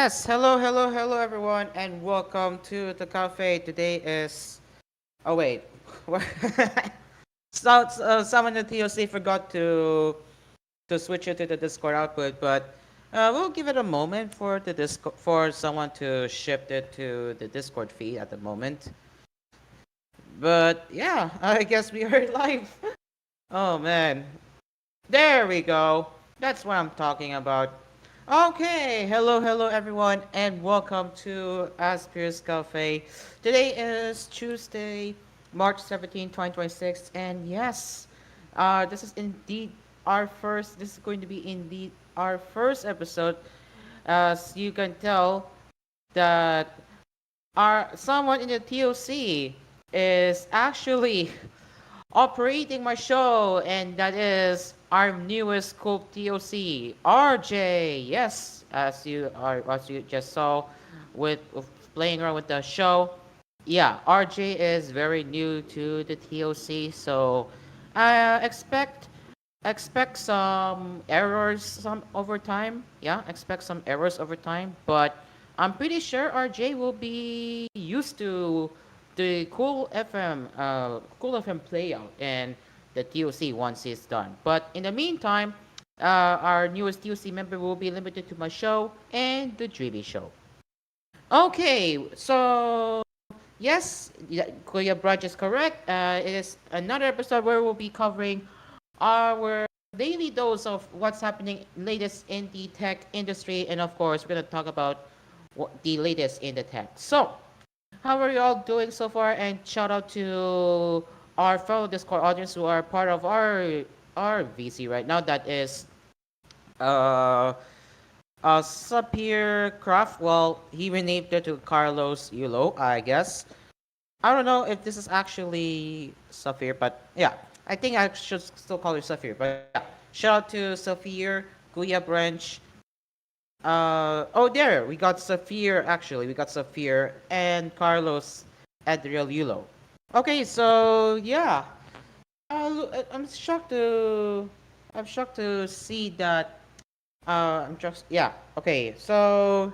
Yes, hello, hello, hello, everyone, and welcome to the cafe. Today is. Oh wait, someone in the TOC forgot to switch it to the Discord output, but we'll give it a moment for for someone to shift it to the Discord feed at the moment. But yeah, I guess we are live. Oh man, there we go. That's what I'm talking about. Okay, hello, hello everyone, and welcome to Asphere's Cafe. Today is Tuesday, March 17, 2026, and yes, this is indeed this is going to be indeed our first episode. As you can tell, that someone in the TOC is actually operating my show, and that is our newest Scope TOC, RJ. Yes, as you just saw with playing around with the show. Yeah, RJ is very new to the TOC, so I expect some errors some over time. Yeah, expect some errors over time, but I'm pretty sure RJ will be used to the cool FM playout and the TOC once it's done. But in the meantime, our newest TOC member will be limited to my show and the Dreamy show. Okay, so yes, Kuya Braj is correct. It is another episode where we'll be covering our daily dose of what's happening latest in the tech industry, and of course, we're gonna talk about the latest in the tech. So, how are you all doing so far? And shout out to our fellow Discord audience who are part of our VC right now. That is uh Sapir Craft. Well, he renamed it to Carlos Yulo, I guess. I don't know if this is actually Saphir, but yeah, I think I should still call it Saphir. But yeah, shout out to Saphir, Guya Branch. Oh, there we got Saphir. Actually, we got Saphir and Carlos Adriel Yulo. Okay, so yeah, I'm shocked to see that. I'm just yeah. Okay, so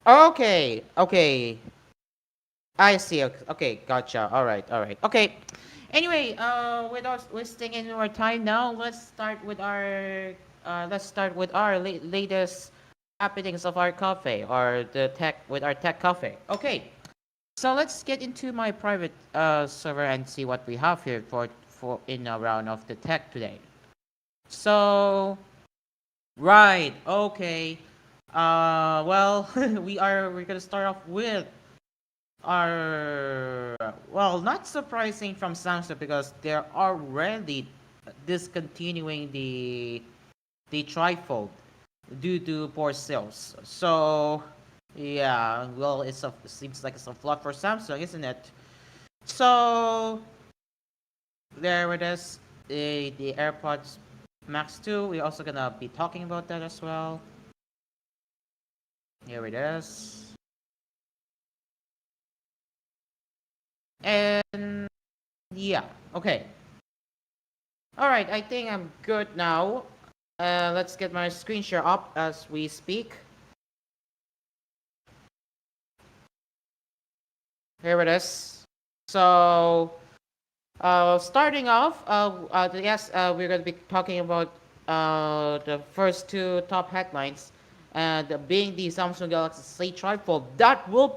okay. I see. Okay, okay, gotcha. All right, all right. Okay. Anyway, without wasting any more time now, let's start with our latest happenings of our cafe or the tech with our tech cafe. Okay. So let's get into my private server and see what we have here for in a round of the tech today. So right, okay. Well, we're gonna start off with are well not surprising from Samsung because they're already discontinuing the trifold due to poor sales. So yeah, well it seems like it's a flop for Samsung, isn't it? So there it is. The AirPods Max 2. We're also gonna be talking about that as well. Here it is. And yeah, okay. All right, I think I'm good now. Let's get my screen share up as we speak. Here it is. So, starting off, yes, we're going to be talking about the first two top headlines, and being the Samsung Galaxy Z Trifold that will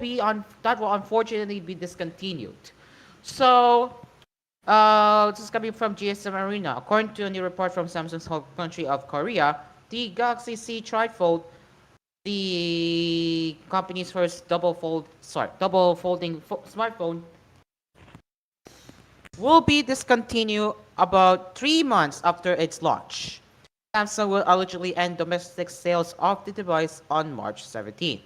unfortunately be discontinued. So, this is coming from GSM Arena. According to a new report from Samsung's home country of Korea, the Galaxy Z Trifold, the company's first double folding smartphone, will be discontinued about 3 months after its launch. Samsung will allegedly end domestic sales of the device on March 17th.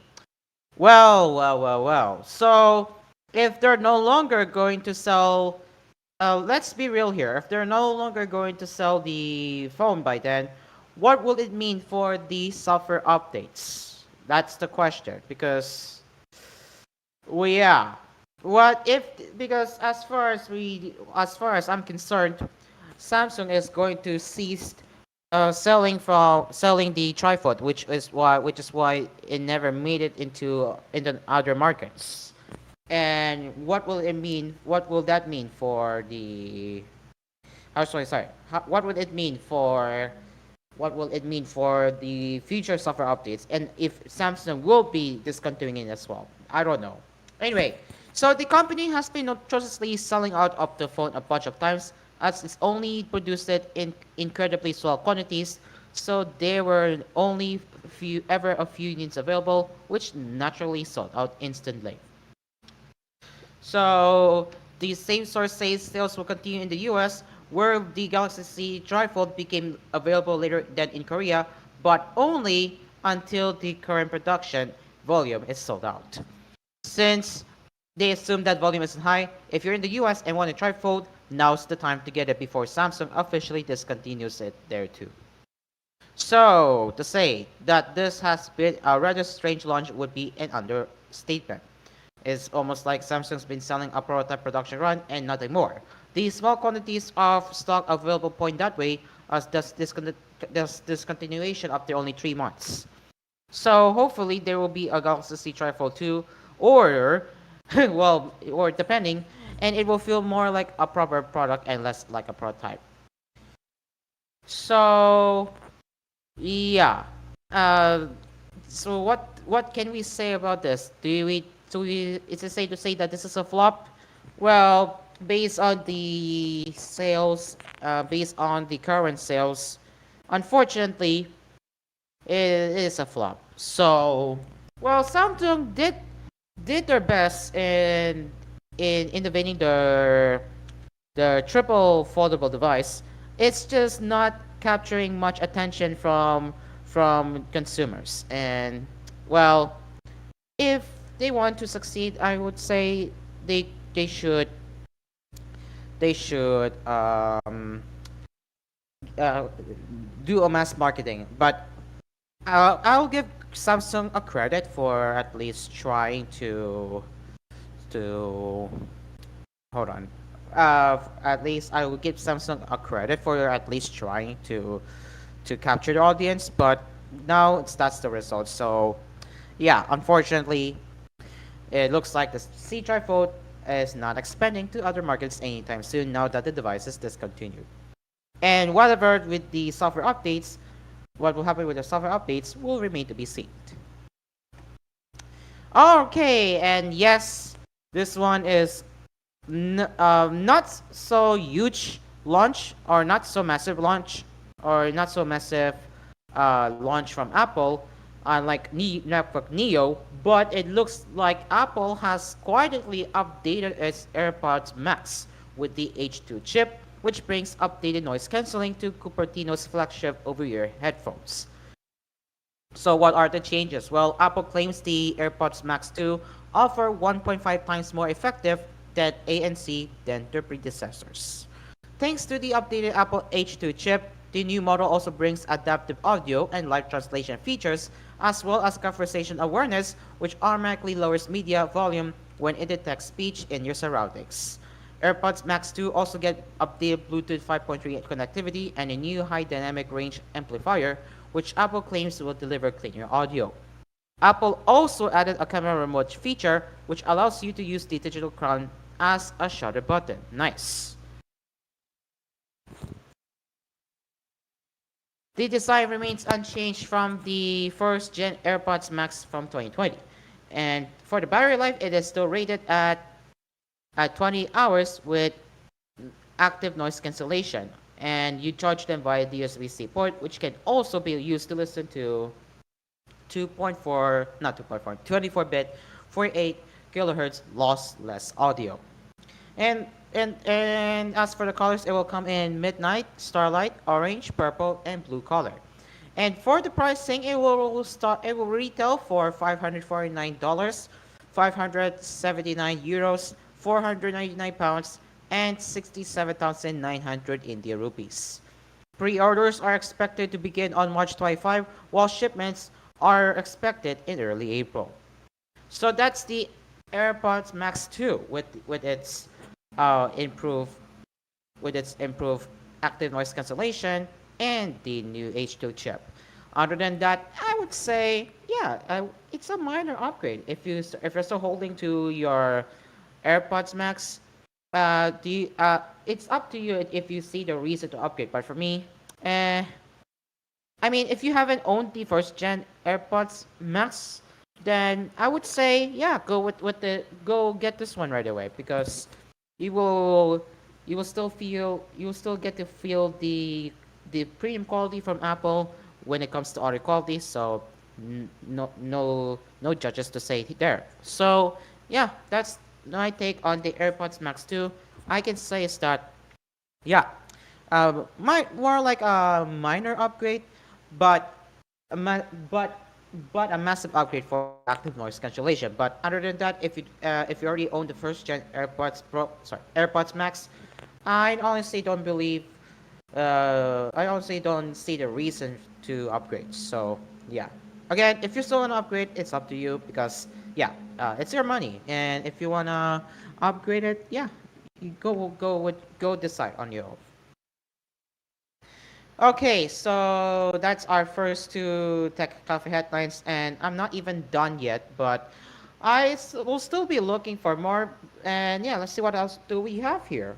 Well. So, if they're no longer going to sell let's be real here. If they're no longer going to sell the phone by then, what will it mean for the software updates? That's the question. Because, well, yeah, what if? Because as far as I'm concerned, Samsung is going to cease selling the trifold, which is why it never made it into other markets. And what will it mean? What will that mean for the? How sorry. What would it mean for? What will it mean for the future software updates? And if Samsung will be discontinuing it as well? I don't know. Anyway, so the company has been notoriously selling out of the phone a bunch of times, as it's only produced it in incredibly small quantities. So there were only a few units available, which naturally sold out instantly. So the same source says sales will continue in the US, where the Galaxy C trifold became available later than in Korea, but only until the current production volume is sold out. Since they assume that volume isn't high, if you're in the US and want a trifold, now's the time to get it before Samsung officially discontinues it there too. So, to say that this has been a rather strange launch would be an understatement. It's almost like Samsung's been selling a prototype production run and nothing more. The small quantities of stock available point that way, as does discontinuation after only 3 months. So hopefully there will be a Galaxy C Trifold 2, or well, or depending, and it will feel more like a proper product and less like a prototype. So yeah. Uh, so what can we say about this? Is it safe to say that this is a flop? Well, based on the current sales, unfortunately, it is a flop. So, well, Samsung did their best in innovating the triple foldable device. It's just not capturing much attention from consumers. And well, if they want to succeed, I would say they they should they should uh, do a mass marketing. But I'll give Samsung a credit for at least trying to hold on. At least I will give Samsung a credit for at least trying to capture the audience, but now that's the result. So yeah, unfortunately, it looks like the C trifold is not expanding to other markets anytime soon now that the device is discontinued. And whatever with the software updates, what will happen with the software updates will remain to be seen. Okay, and yes, this one is not so huge launch, or not so massive launch, or not so massive launch from Apple, unlike Network Neo, but it looks like Apple has quietly updated its AirPods Max with the H2 chip, which brings updated noise cancelling to Cupertino's flagship over-ear headphones. So what are the changes? Well, Apple claims the AirPods Max 2 offer 1.5 times more effective than ANC than their predecessors. Thanks to the updated Apple H2 chip, the new model also brings adaptive audio and live translation features, as well as conversation awareness, which automatically lowers media volume when it detects speech in your surroundings. AirPods Max 2 also get updated Bluetooth 5.3 connectivity and a new high dynamic range amplifier, which Apple claims will deliver cleaner audio. Apple also added a camera remote feature, which allows you to use the digital crown as a shutter button. Nice. The design remains unchanged from the first gen AirPods Max from 2020. And for the battery life, it is still rated at 20 hours with active noise cancellation. And you charge them via the USB-C port, which can also be used to listen to 2.4, not 2.4, 24-bit, 48 kilohertz lossless audio. And as for the colors, it will come in midnight, starlight, orange, purple, and blue color. And for the pricing, it will retail for $549, 579 euros, 499 pounds, and 67,900 India rupees. Pre-orders are expected to begin on March 25, while shipments are expected in early April. So that's the AirPods Max 2 uh, improved with its improved active noise cancellation and the new H2 chip. Other than that, I would say, yeah, it's a minor upgrade. If you're still holding to your AirPods Max, it's up to you if you see the reason to upgrade. But for me, eh, I mean, if you haven't owned the first gen AirPods Max, then I would say, yeah, go get this one right away because you will you will still get to feel the premium quality from Apple when it comes to audio quality. So no judges to say there. So yeah, that's my take on the AirPods Max 2. I can say is that yeah, more like a minor upgrade, but a ma- but a massive upgrade for the active noise cancellation. But other than that, if you already own the first gen AirPods Max, I honestly don't believe I honestly don't see the reason to upgrade. So yeah, again, if you still wanna upgrade, it's up to you because yeah, it's your money, and if you wanna upgrade it, yeah, you go decide on your own. Okay, so that's our first two tech cafe headlines, and I'm not even done yet, but will still be looking for more. And yeah, let's see what else do we have here.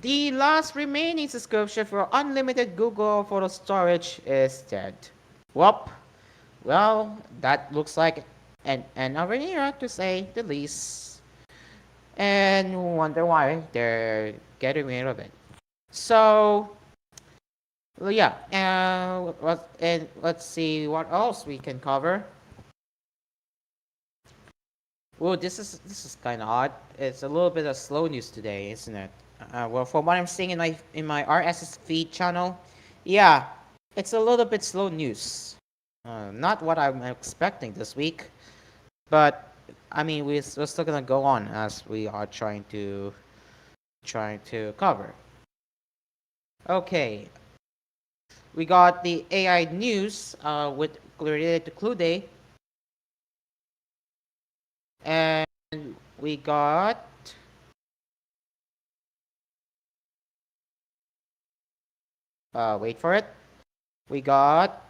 The last remaining subscription for unlimited Google photo storage is dead. Whoop. Well, that looks like an irony to say the least. And wonder why they're getting rid of it. So, well, yeah, and let's see what else we can cover. Oh, this is kind of odd. It's a little bit of slow news today, isn't it? Well, from what I'm seeing in my RSS feed channel, yeah, it's a little bit slow news. Not what I'm expecting this week, but I mean we're still gonna go on as we are trying to cover. Okay, we got the AI news with related to Clue Day, and we got wait for it. We got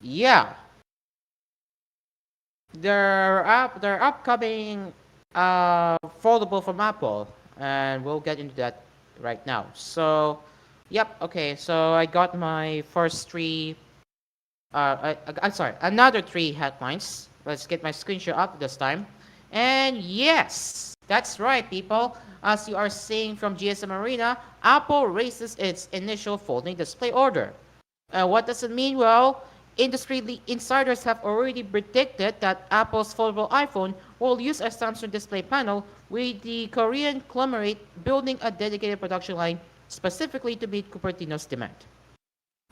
yeah, their upcoming foldable from Apple, and we'll get into that right now. So, yep, okay. So I got my first three. I'm sorry, another three headlines. Let's get my screenshot up this time. And yes, that's right, people. As you are seeing from GSM Arena, Apple raises its initial folding display order. What does it mean? Well, industry insiders have already predicted that Apple's foldable iPhone will use a Samsung display panel, with the Korean conglomerate building a dedicated production line specifically to meet Cupertino's demand.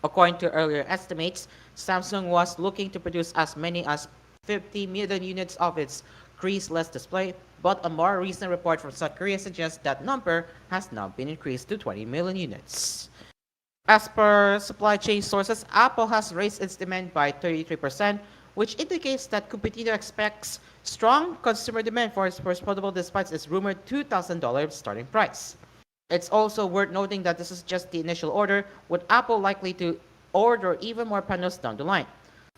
According to earlier estimates, Samsung was looking to produce as many as 50 million units of its creaseless display, but a more recent report from South Korea suggests that number has now been increased to 20 million units. As per supply chain sources, Apple has raised its demand by 33%, which indicates that Cupertino expects strong consumer demand for its first portable despite its rumored $2,000 starting price. It's also worth noting that this is just the initial order, with Apple likely to order even more panels down the line.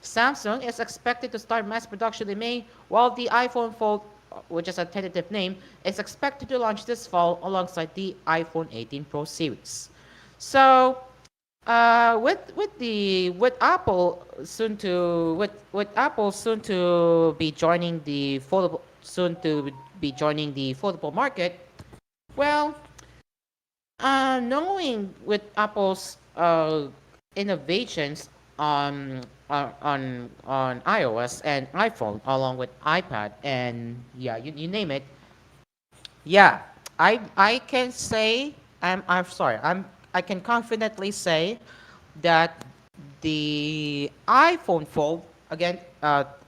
Samsung is expected to start mass production in May, while the iPhone Fold, which is a tentative name, is expected to launch this fall alongside the iPhone 18 Pro series. So, with Apple soon to be joining the foldable market, well, knowing with Apple's innovations on iOS and iPhone, along with iPad and yeah, you name it. Yeah, I can say I'm sorry. I can confidently say that the iPhone Fold again.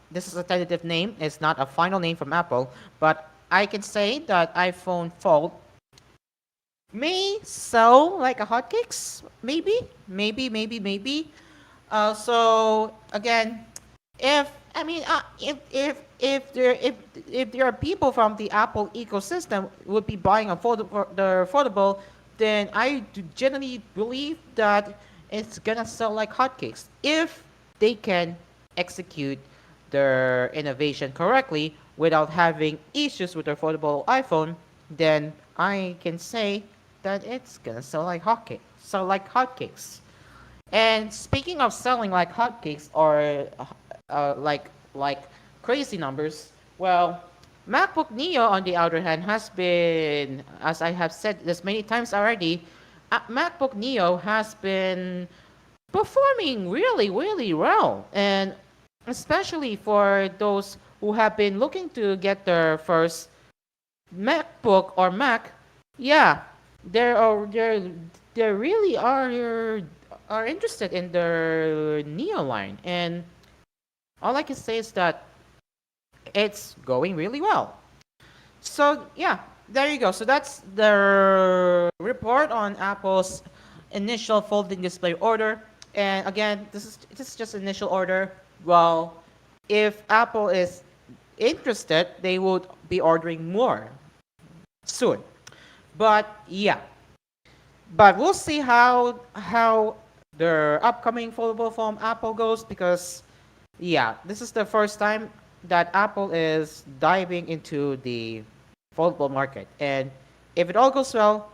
This is a tentative name. It's not a final name from Apple, but I can say that iPhone Fold may sell like a hotcakes. Maybe. So again, if I mean, if there are people from the Apple ecosystem would be buying the affordable, then I do generally believe that it's gonna sell like hotcakes if they can execute their innovation correctly without having issues with their foldable iPhone. Then I can say that it's gonna sell like hotcakes. And speaking of selling like hotcakes or like crazy numbers, well, MacBook Neo on the other hand has been, as I have said this many times already, MacBook Neo has been performing really well, and especially for those who have been looking to get their first MacBook or Mac, yeah, they really are interested in the Neo line, and all I can say is that it's going really well. So yeah, there you go. So that's the report on Apple's initial folding display order. And again, this is just initial order. Well, if Apple is interested, they would be ordering more soon. But yeah, but we'll see how the upcoming foldable phone Apple goes, because yeah, this is the first time that Apple is diving into the foldable market, and if it all goes well,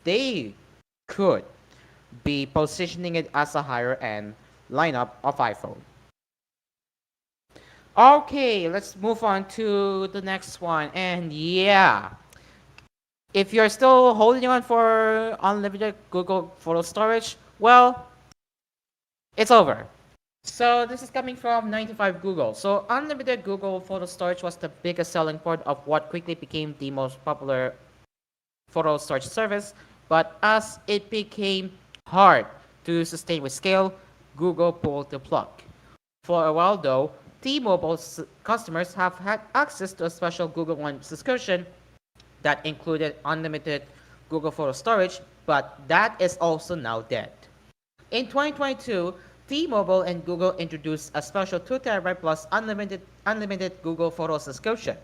they could be positioning it as a higher end lineup of iPhone. Okay, let's move on to the next one. And yeah, if you're still holding on for unlimited Google photo storage, well, it's over. So this is coming from 95 Google. So unlimited Google photo storage was the biggest selling point of what quickly became the most popular photo storage service. But as it became hard to sustain with scale, Google pulled the plug. For a while though, T-Mobile customers have had access to a special Google One subscription that included unlimited Google photo storage, but that is also now dead. In 2022, T-Mobile and Google introduced a special 2 TB plus unlimited Google Photo subscription.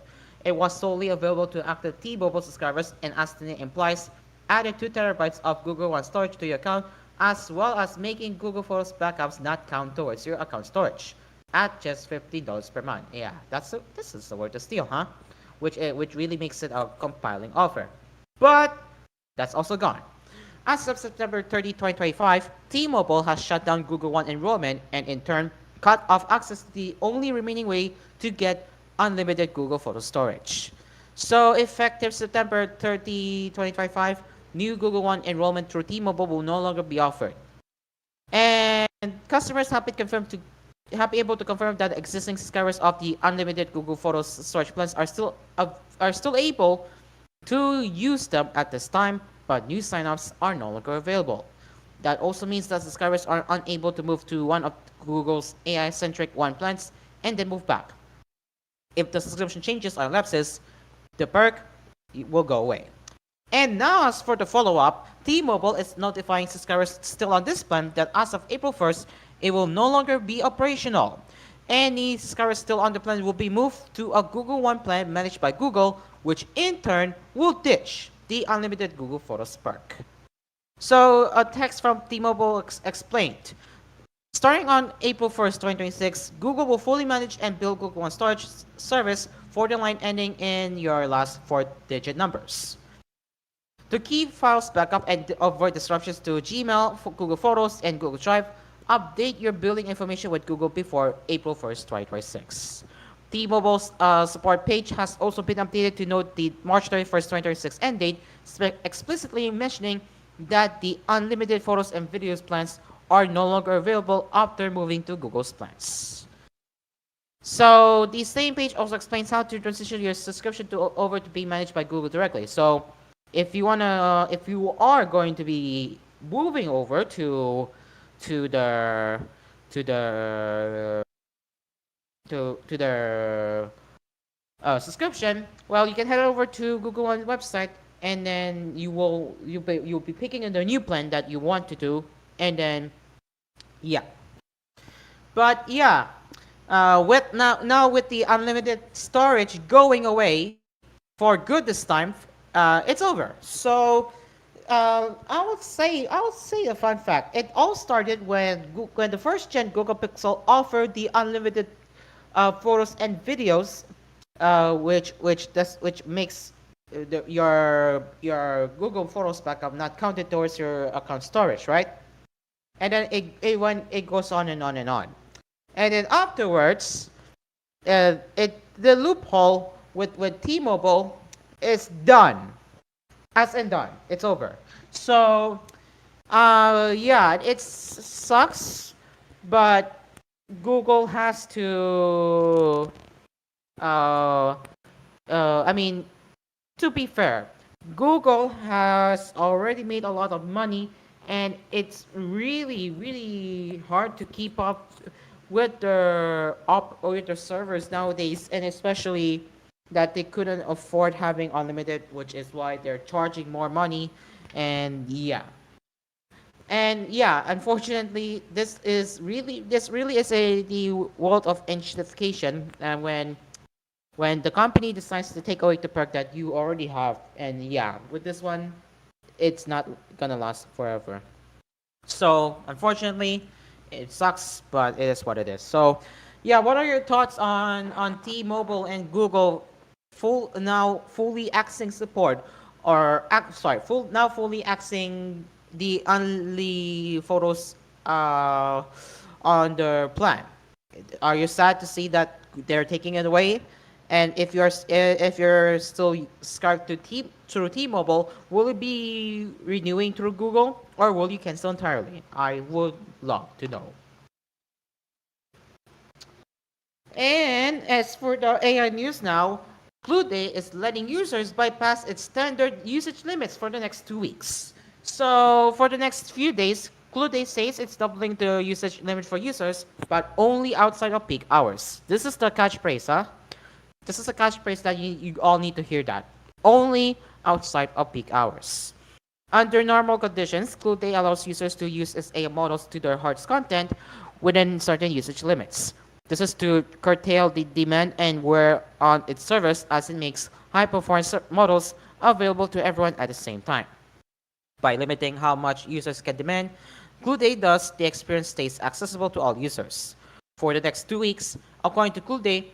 It was solely available to active T-Mobile subscribers, and as the name implies, added 2 TB of Google One storage to your account, as well as making Google Photos backups not count towards your account storage at just $50 per month. Yeah, this is the word to steal, huh? Which really makes it a compiling offer. But that's also gone. As of September 30, 2025, T-Mobile has shut down Google One enrollment and in turn cut off access to the only remaining way to get unlimited Google Photo storage. So effective September 30, 2025, new Google One enrollment through T-Mobile will no longer be offered. And customers have been able to confirm that existing subscribers of the unlimited Google Photos storage plans are still able to use them at this time, but new signups are no longer available. That also means that subscribers are unable to move to one of Google's AI-centric One plans and then move back. If the subscription changes or lapses, the perk will go away. And now as for the follow-up, T-Mobile is notifying subscribers still on this plan that as of April 1st, it will no longer be operational. Any subscribers still on the plan will be moved to a Google One plan managed by Google, which in turn will ditch the unlimited Google Photos perk. So a text from T-Mobile explained, starting on April 1st, 2026, Google will fully manage and build Google One storage service for the line ending in your last 4-digit numbers. To keep files backup and avoid disruptions to Gmail, Google Photos, and Google Drive, update your billing information with Google before April 1st, 2026. T-Mobile's support page has also been updated to note the March 31st, 2026 end date, explicitly mentioning that the unlimited photos and videos plans are no longer available after moving to Google's plans. So the same page also explains how to transition your subscription over to be managed by Google directly. So if you are going to be moving over to the to the to the subscription, well, you can head over to Google One website, and then you'll be picking in the new plan that you want to do, and then yeah. But yeah, with now with the unlimited storage going away for good this time, it's over. So I would say a fun fact. It all started when when the first gen Google Pixel offered the unlimited photos and videos, which makes your Google Photos backup not counted towards your account storage, right? And then it goes on and on and on. And then afterwards, the loophole with T-Mobile is done, as in done. It's over. So yeah, it sucks, but Google has to uh, I mean, to be fair, Google has already made a lot of money, and it's really hard to keep up with their servers nowadays, and especially that they couldn't afford having unlimited, which is why they're charging more money, and yeah. And yeah, unfortunately, this really is the world of intensification, and when the company decides to take away the perk that you already have. And yeah, with this one, it's not gonna last forever. So unfortunately, it sucks, but it is what it is. So yeah, what are your thoughts on T-Mobile and Google fully axing support, or sorry, fully axing the only photos on the plan? Are you sad to see that they're taking it away? And if you're still subscribed to T-Mobile, will it be renewing through Google, or will you cancel entirely? I would love to know. And as for the AI news now, Clueday is letting users bypass its standard usage limits for the next 2 weeks. So for the next few days, Clueday says it's doubling the usage limit for users, but only outside of peak hours. This is the catchphrase, huh? This is a catchphrase that you all need to hear that. Only outside of peak hours. Under normal conditions, Clueday allows users to use its AI models to their heart's content within certain usage limits. This is to curtail the demand and wear on its service as it makes high-performance models available to everyone at the same time. By limiting how much users can demand, Clueday thus the experience stays accessible to all users. For the next 2 weeks, according to Clueday,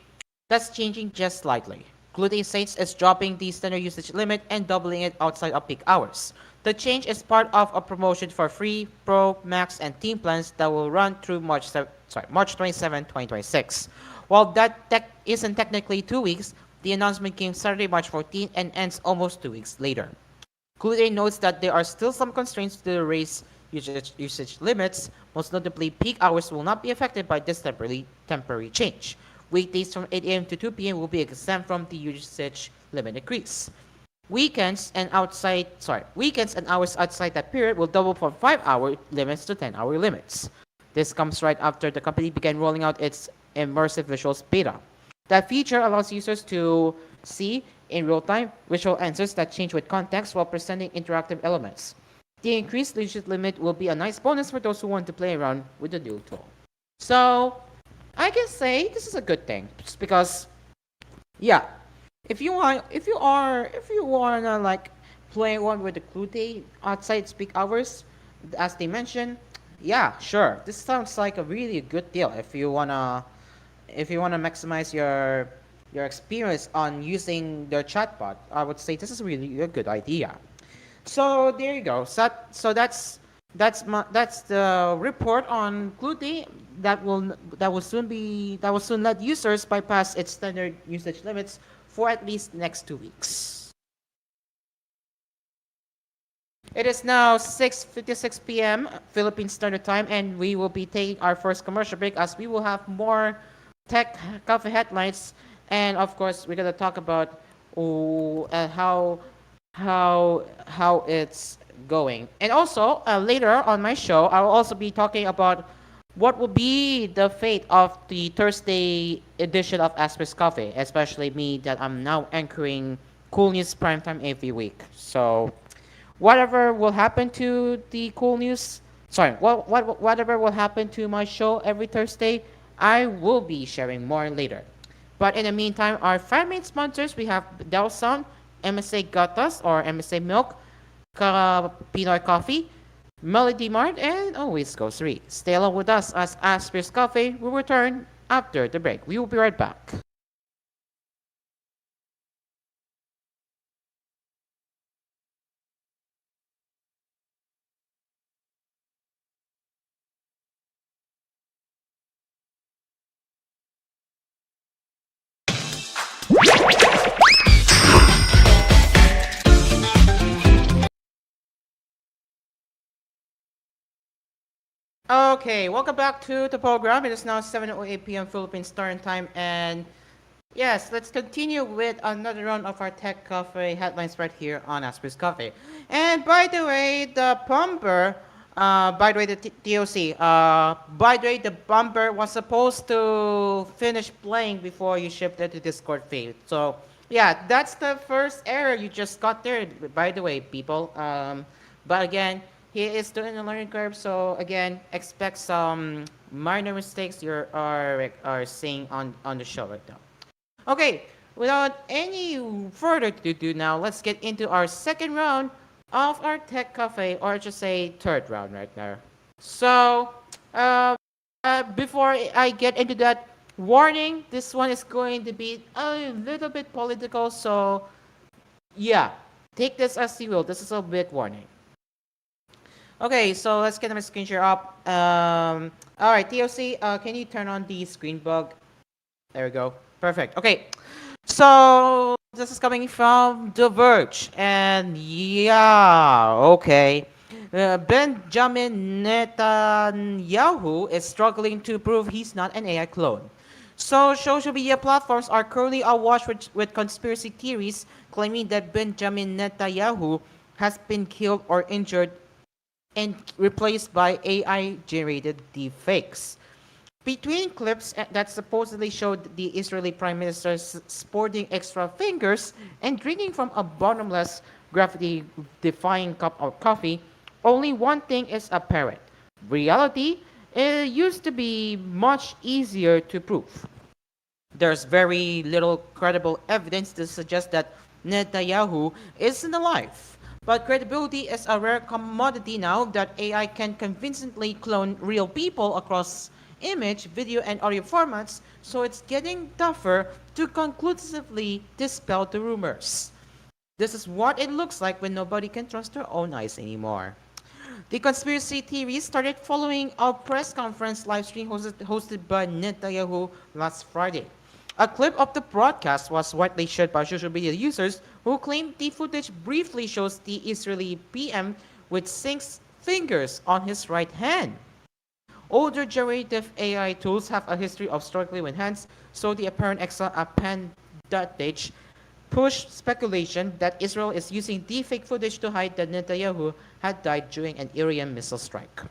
that's changing just slightly. Clueday says it's dropping the standard usage limit and doubling it outside of peak hours. The change is part of a promotion for free, Pro, Max, and Team plans that will run through March 27, 2026. While that isn't technically 2 weeks, the announcement came Saturday, March 14, and ends almost 2 weeks later. Clueday notes that there are still some constraints to the raise usage limits. Most notably, peak hours will not be affected by this temporary change. Weekdays from 8 a.m. to 2 p.m. will be exempt from the usage limit increase. Weekends and hours outside that period will double from 5-hour limits to 10-hour limits. This comes right after the company began rolling out its immersive visuals beta. That feature allows users to see in real time visual answers that change with context while presenting interactive elements. The increased usage limit will be a nice bonus for those who want to play around with the new tool. So, I can say this is a good thing, just because, yeah, if you wanna like play one with the Clute outside peak hours, as they mentioned, yeah, sure, this sounds like a really good deal. If you wanna maximize your experience on using their chatbot, I would say this is really a good idea. So there you go. That's the report on Clute that will soon let users bypass its standard usage limits for at least next 2 weeks. It is now 6:56 p.m. Philippine Standard Time, and we will be taking our first commercial break as we will have more tech cafe headlines, and of course we're gonna talk about how it's going. And also later on my show, I will also be talking about what will be the fate of the Thursday edition of Asphere's Cafe, especially me that I'm now anchoring Cool News Primetime every week. So whatever will happen to the Cool News, whatever will happen to my show every Thursday, I will be sharing more later. But in the meantime, our 5 main sponsors, we have Delson, MSA Gatas or MSA Milk, Pinoy Coffee, Melody Mart, and always Grocery. Stay along with us as Asphere's Coffee will return after the break. We will be right back. Okay, welcome back to the program. It is now 7:08 p.m. Philippine Standard Time, and yes, let's continue with another round of our Tech Cafe headlines right here on Asper's Cafe. And by the way, the bumper, by the way, the TOC, by the way, the bumper was supposed to finish playing before you shipped it to Discord feed. So, yeah, that's the first error you just got there, by the way, people. But again, he is still in the learning curve, so again, expect some minor mistakes are seeing on the show right now. Okay, without any further to do now, let's get into our second round of our Tech Cafe, or just say third round right now. So, uh, before I get into that, warning, this one is going to be a little bit political, so yeah, take this as you will. This is a big warning. Okay, so let's get my screen share up. All right, TOC, can you turn on the screen bug? There we go. Perfect. Okay, so this is coming from The Verge, and yeah, okay. Benjamin Netanyahu is struggling to prove he's not an AI clone. So social media platforms are currently awash with conspiracy theories claiming that Benjamin Netanyahu has been killed or injured and replaced by AI-generated deepfakes. Between clips that supposedly showed the Israeli Prime Minister sporting extra fingers and drinking from a bottomless, gravity-defying cup of coffee, only one thing is apparent. Reality it used to be much easier to prove. There's very little credible evidence to suggest that Netanyahu isn't alive. But credibility is a rare commodity now that AI can convincingly clone real people across image, video, and audio formats, so it's getting tougher to conclusively dispel the rumors. This is what it looks like when nobody can trust their own eyes anymore. The conspiracy theories started following a press conference live stream hosted by Netanyahu last Friday. A clip of the broadcast was widely shared by social media users who claimed the footage briefly shows the Israeli PM with six fingers on his right hand. Older generative AI tools have a history of struggling with hands, so the apparent extra appendage pushed speculation that Israel is using deepfake footage to hide that Netanyahu had died during an Iran missile strike.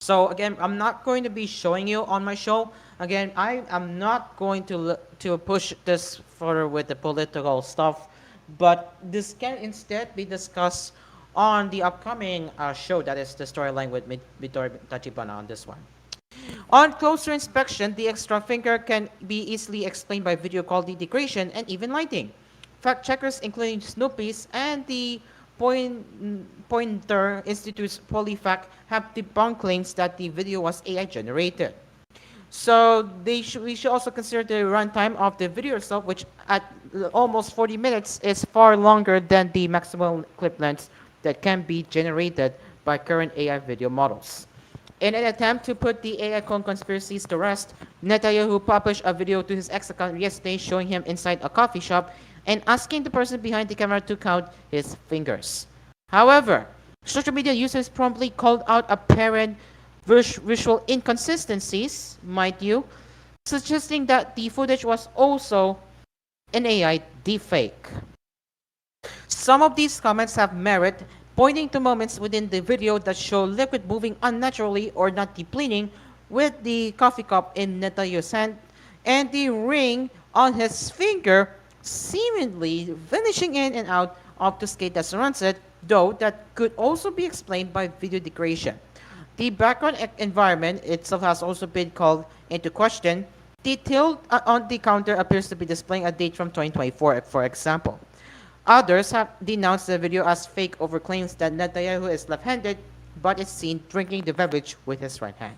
So again, I'm not going to be showing you on my show. Again, I am not going to push this further with the political stuff, but this can instead be discussed on the upcoming show, that is the storyline with Midori Tachibana on this one. On closer inspection, the extra finger can be easily explained by video quality degradation and even lighting. Fact checkers, including Snoopy's and the Pointer Institute's PolyFact, have debunked claims that the video was AI generated. So we should also consider the runtime of the video itself, which at almost 40 minutes is far longer than the maximum clip length that can be generated by current AI video models. In an attempt to put the AI clone conspiracies to rest, Netanyahu published a video to his X account yesterday showing him inside a coffee shop and asking the person behind the camera to count his fingers. However, social media users promptly called out apparent visual inconsistencies, mind you, suggesting that the footage was also an AI deepfake. Some of these comments have merit, pointing to moments within the video that show liquid moving unnaturally or not depleting, with the coffee cup in Netanyahu's hand and the ring on his finger seemingly vanishing in and out of the skate that surrounds it, though that could also be explained by video degradation. The background environment itself has also been called into question. Detailed on the counter appears to be displaying a date from 2024, for example. Others have denounced the video as fake over claims that Netanyahu is left-handed, but is seen drinking the beverage with his right hand.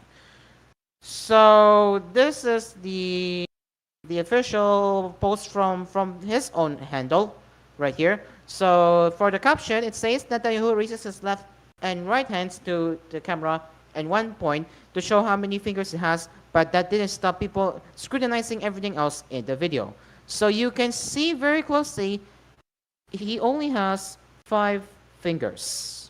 So this is the official post from his own handle right here. So for the caption, it says Netanyahu raises his left and right hands to the camera at one point to show how many fingers he has, but that didn't stop people scrutinizing everything else in the video. So you can see very closely, he only has 5 fingers.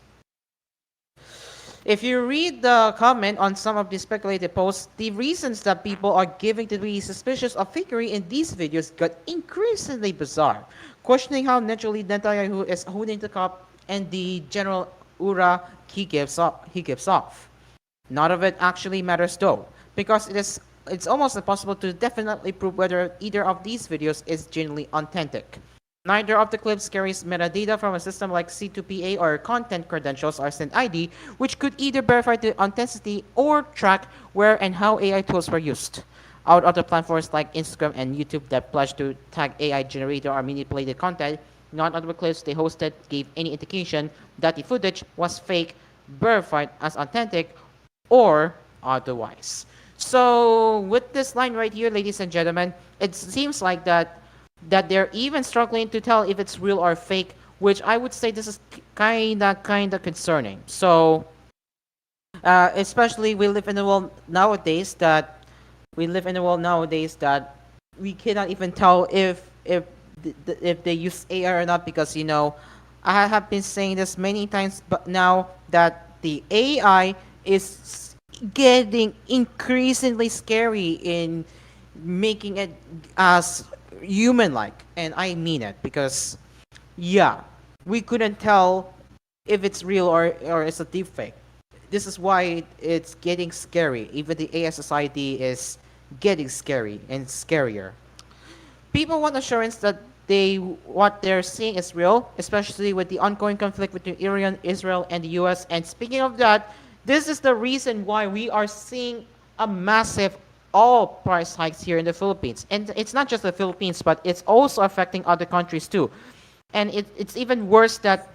If you read the comment on some of the speculated posts, the reasons that people are giving to be suspicious of fakery in these videos got increasingly bizarre, questioning how naturally Netanyahu is holding the cup and the general aura he gives off. None of it actually matters though, because it's almost impossible to definitely prove whether either of these videos is genuinely authentic. Neither of the clips carries metadata from a system like C2PA or content credentials or send ID, which could either verify the authenticity or track where and how AI tools were used. Out of the platforms like Instagram and YouTube that pledged to tag AI generated or manipulated content, none of the clips they hosted gave any indication that the footage was fake, verified as authentic, or otherwise. So with this line right here, ladies and gentlemen, it seems like that they're even struggling to tell if it's real or fake, which I would say this is kinda concerning. So, especially we live in a world nowadays that we cannot even tell if they use AI or not, because I have been saying this many times, but now that the AI is getting increasingly scary in making it as human-like, and I mean it, because yeah, we couldn't tell if it's real or it's a deepfake. This is why it's getting scary. Even the AI society is getting scary and scarier. People want assurance that what they're seeing is real, especially with the ongoing conflict between Iran, Israel, and the U.S. And speaking of that, this is the reason why we are seeing a massive all price hikes here in the Philippines. And it's not just the Philippines, but it's also affecting other countries too. And it's even worse that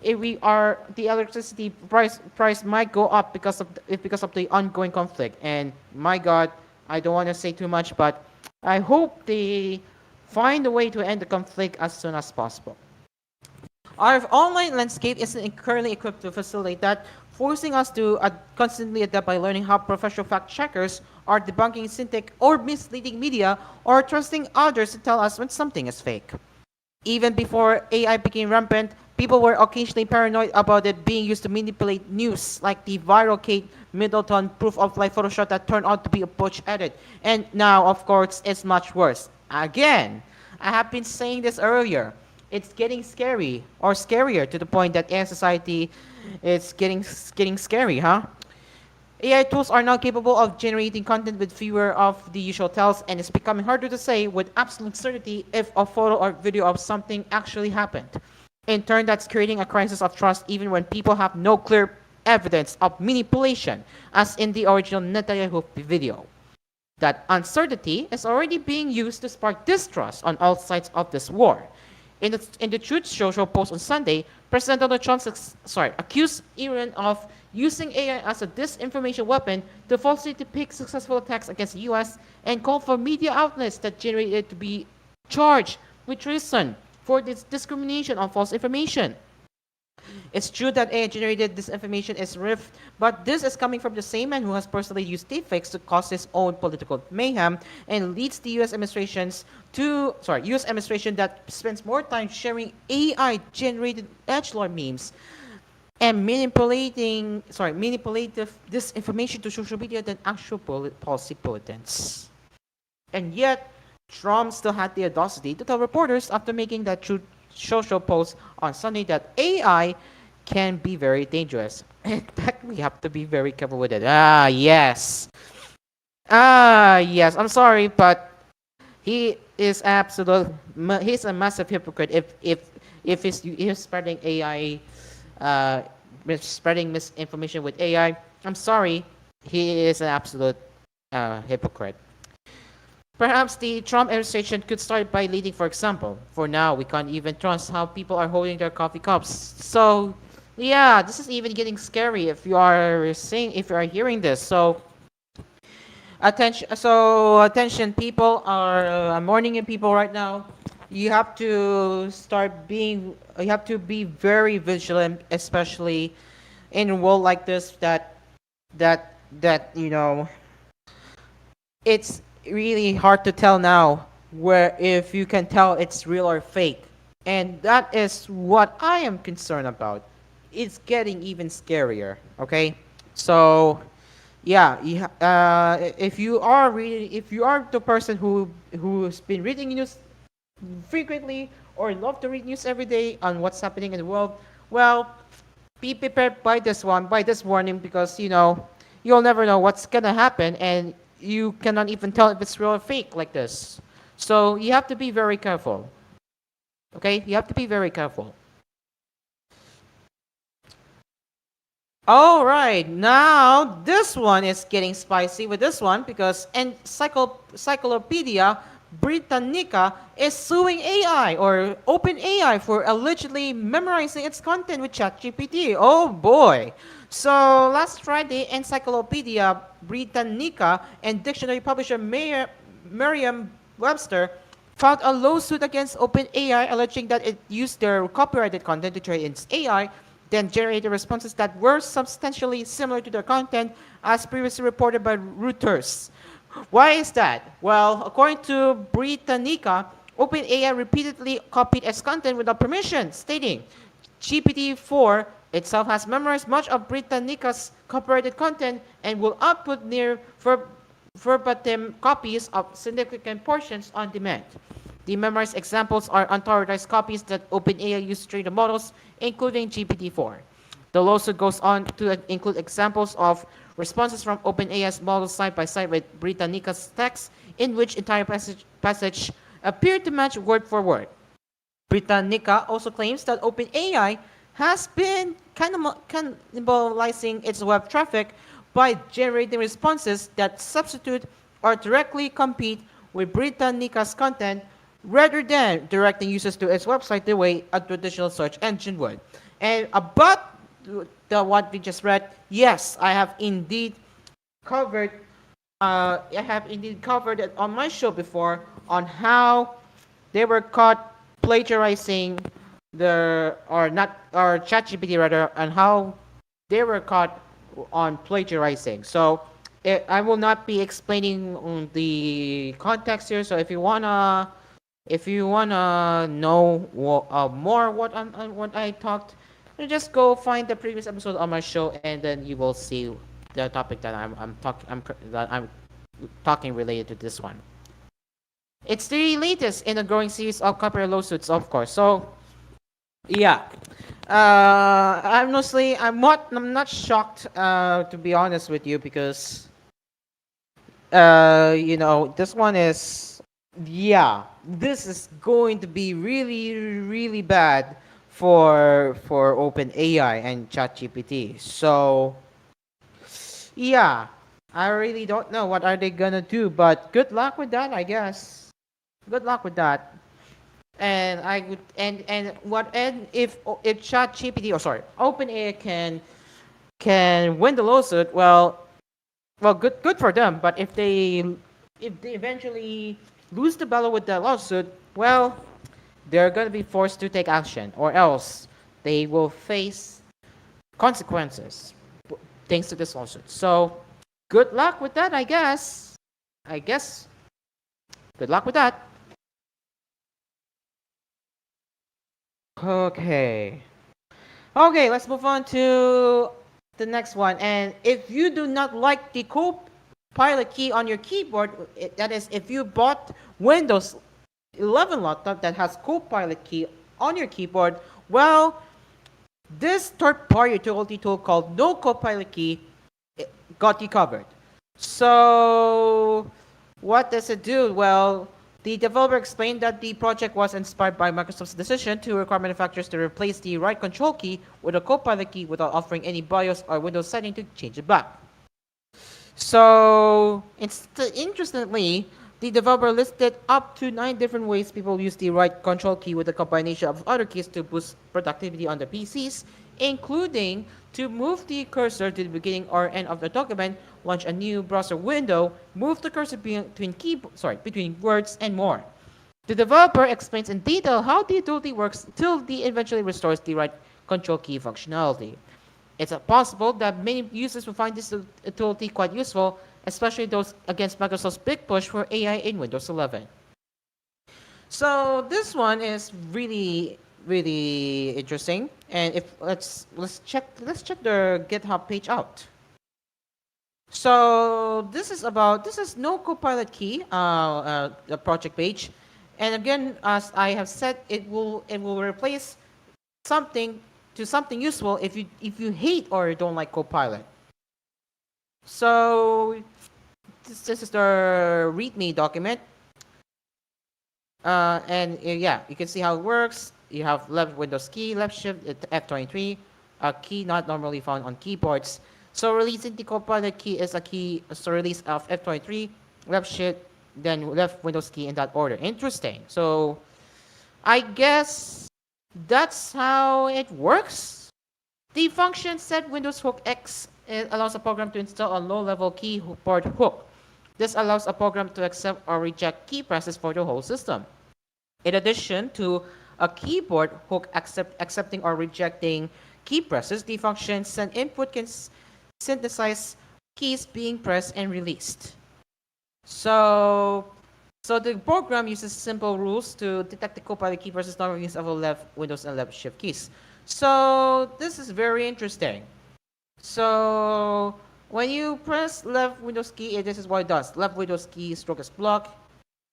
if the electricity price might go up because of the ongoing conflict. And my God, I don't want to say too much, but I hope they find a way to end the conflict as soon as possible. Our online landscape isn't currently equipped to facilitate that, forcing us to constantly adapt by learning how professional fact checkers are debunking synthetic or misleading media, or trusting others to tell us when something is fake. Even before AI became rampant, people were occasionally paranoid about it being used to manipulate news, like the viral Kate Middleton proof of life Photoshop that turned out to be a butch edit. And now, of course, it's much worse. Again, I have been saying this earlier. It's getting scary, or scarier, to the point that AI society is getting scary, huh? AI tools are now capable of generating content with fewer of the usual tells, and it's becoming harder to say with absolute certainty if a photo or video of something actually happened. In turn, that's creating a crisis of trust even when people have no clear evidence of manipulation, as in the original Netanyahu video. That uncertainty is already being used to spark distrust on all sides of this war. In the Truth Social post on Sunday, President Donald Trump accused Iran of using AI as a disinformation weapon to falsely depict successful attacks against the U.S. and called for media outlets that generated it to be charged with treason for this discrimination on false information. It's true that AI-generated disinformation is rife, but this is coming from the same man who has personally used deepfakes to cause his own political mayhem and leads the U.S. administration that spends more time sharing AI-generated edgelord memes and manipulative disinformation to social media than actual policy bulletins. And yet, Trump still had the audacity to tell reporters after making that Truth Social post on Sunday that AI can be very dangerous. In fact, we have to be very careful with it. Yes. Yes. I'm sorry, but he's a massive hypocrite if he's spreading AI, spreading misinformation with AI. I'm sorry, he is an absolute hypocrite. Perhaps the Trump administration could start by leading, for example. For now, we can't even trust how people are holding their coffee cups. So, yeah, this is even getting scary if you are seeing, if you are hearing this. So, attention, people are. I'm warning you, people, right now. You have to start being. You have to be very vigilant, especially in a world like this. That it's really hard to tell now where if you can tell it's real or fake. And that is what I am concerned about. It's getting even scarier, okay? So, yeah, if you are the person who's been reading news frequently or love to read news every day on what's happening in the world, well, be prepared by this warning, because you'll never know what's gonna happen, and you cannot even tell if it's real or fake like this. So you have to be very careful. Okay, you have to be very careful. All right, now this one is getting spicy with this one, because Encyclopedia Britannica is suing AI or OpenAI for allegedly memorizing its content with ChatGPT. Oh boy. So last Friday, Encyclopedia Britannica and dictionary publisher Merriam-Webster filed a lawsuit against OpenAI alleging that it used their copyrighted content to train its AI, then generated responses that were substantially similar to their content, as previously reported by Reuters. Why is that? Well, according to Britannica, OpenAI repeatedly copied its content without permission, stating GPT-4 itself has memorized much of Britannica's copyrighted content and will output near verbatim copies of significant portions on demand. The memorized examples are unauthorized copies that OpenAI used to train the models, including GPT-4. The lawsuit goes on to include examples of responses from OpenAI's models side by side with Britannica's text, in which entire passage appeared to match word for word. Britannica also claims that OpenAI has been cannibalizing its web traffic by generating responses that substitute or directly compete with Britannica's content, rather than directing users to its website the way a traditional search engine would. And about what we just read, yes, covered I have indeed covered it on my show before, on how they were caught plagiarizing or ChatGPT rather, and how they were caught on plagiarizing. So I will not be explaining the context here. So if you wanna know more what I talked, you just go find the previous episode on my show, and then you will see the topic that I'm talking related to this one. It's the latest in a growing series of copyright lawsuits, of course. So yeah, I'm not shocked, to be honest with you, because this one is, yeah, this is going to be really, really bad for OpenAI and ChatGPT. So yeah, I really don't know what are they gonna do, but good luck with that, I guess. Good luck with that. And I would and if ChatGPT, or sorry, OpenAI can win the lawsuit, well, good for them. But if they eventually lose the battle with the lawsuit, well, they're gonna be forced to take action, or else they will face consequences thanks to this lawsuit. So, good luck with that, I guess. I guess. Good luck with that. Okay. Okay, let's move on to the next one. And if you do not like the Copilot key on your keyboard, that is, if you bought Windows 11 laptop that has Copilot key on your keyboard, well, this third-party utility tool called No Copilot Key got you covered. So, what does it do? Well, the developer explained that the project was inspired by Microsoft's decision to require manufacturers to replace the right control key with a Copilot key without offering any BIOS or Windows setting to change it back. So, interestingly, The developer listed up to 9 different ways people use the right control key with a combination of other keys to boost productivity on the PCs, including to move the cursor to the beginning or end of the document, launch a new browser window, move the cursor between words, and more. The developer explains in detail how the utility works till the eventually restores the right control key functionality. It's possible that many users will find this utility quite useful, especially those against Microsoft's big push for AI in Windows 11. So this one is really interesting, and if let's check the GitHub page out. So this is no copilot key, the project page, and again, as I have said, it will replace something to something useful if you hate or don't like copilot. So this is the README document, and yeah, you can see how it works. You have left Windows key, left shift F23, a key not normally found on keyboards. So releasing the Copilot key is a key, so release of F23, left shift, then left Windows key in that order. Interesting. So I guess that's how it works. The function set Windows hook X, it allows a program to install a low-level keyboard hook. This allows a program to accept or reject key presses for the whole system. In addition to a keyboard hook accepting or rejecting key presses, the function send input can synthesize keys being pressed and released. So, so the program uses simple rules to detect the copilot key presses normal use of a left Windows and left shift keys. So this is very interesting. So when you press left Windows key, this is what it does. Left Windows key stroke is blocked.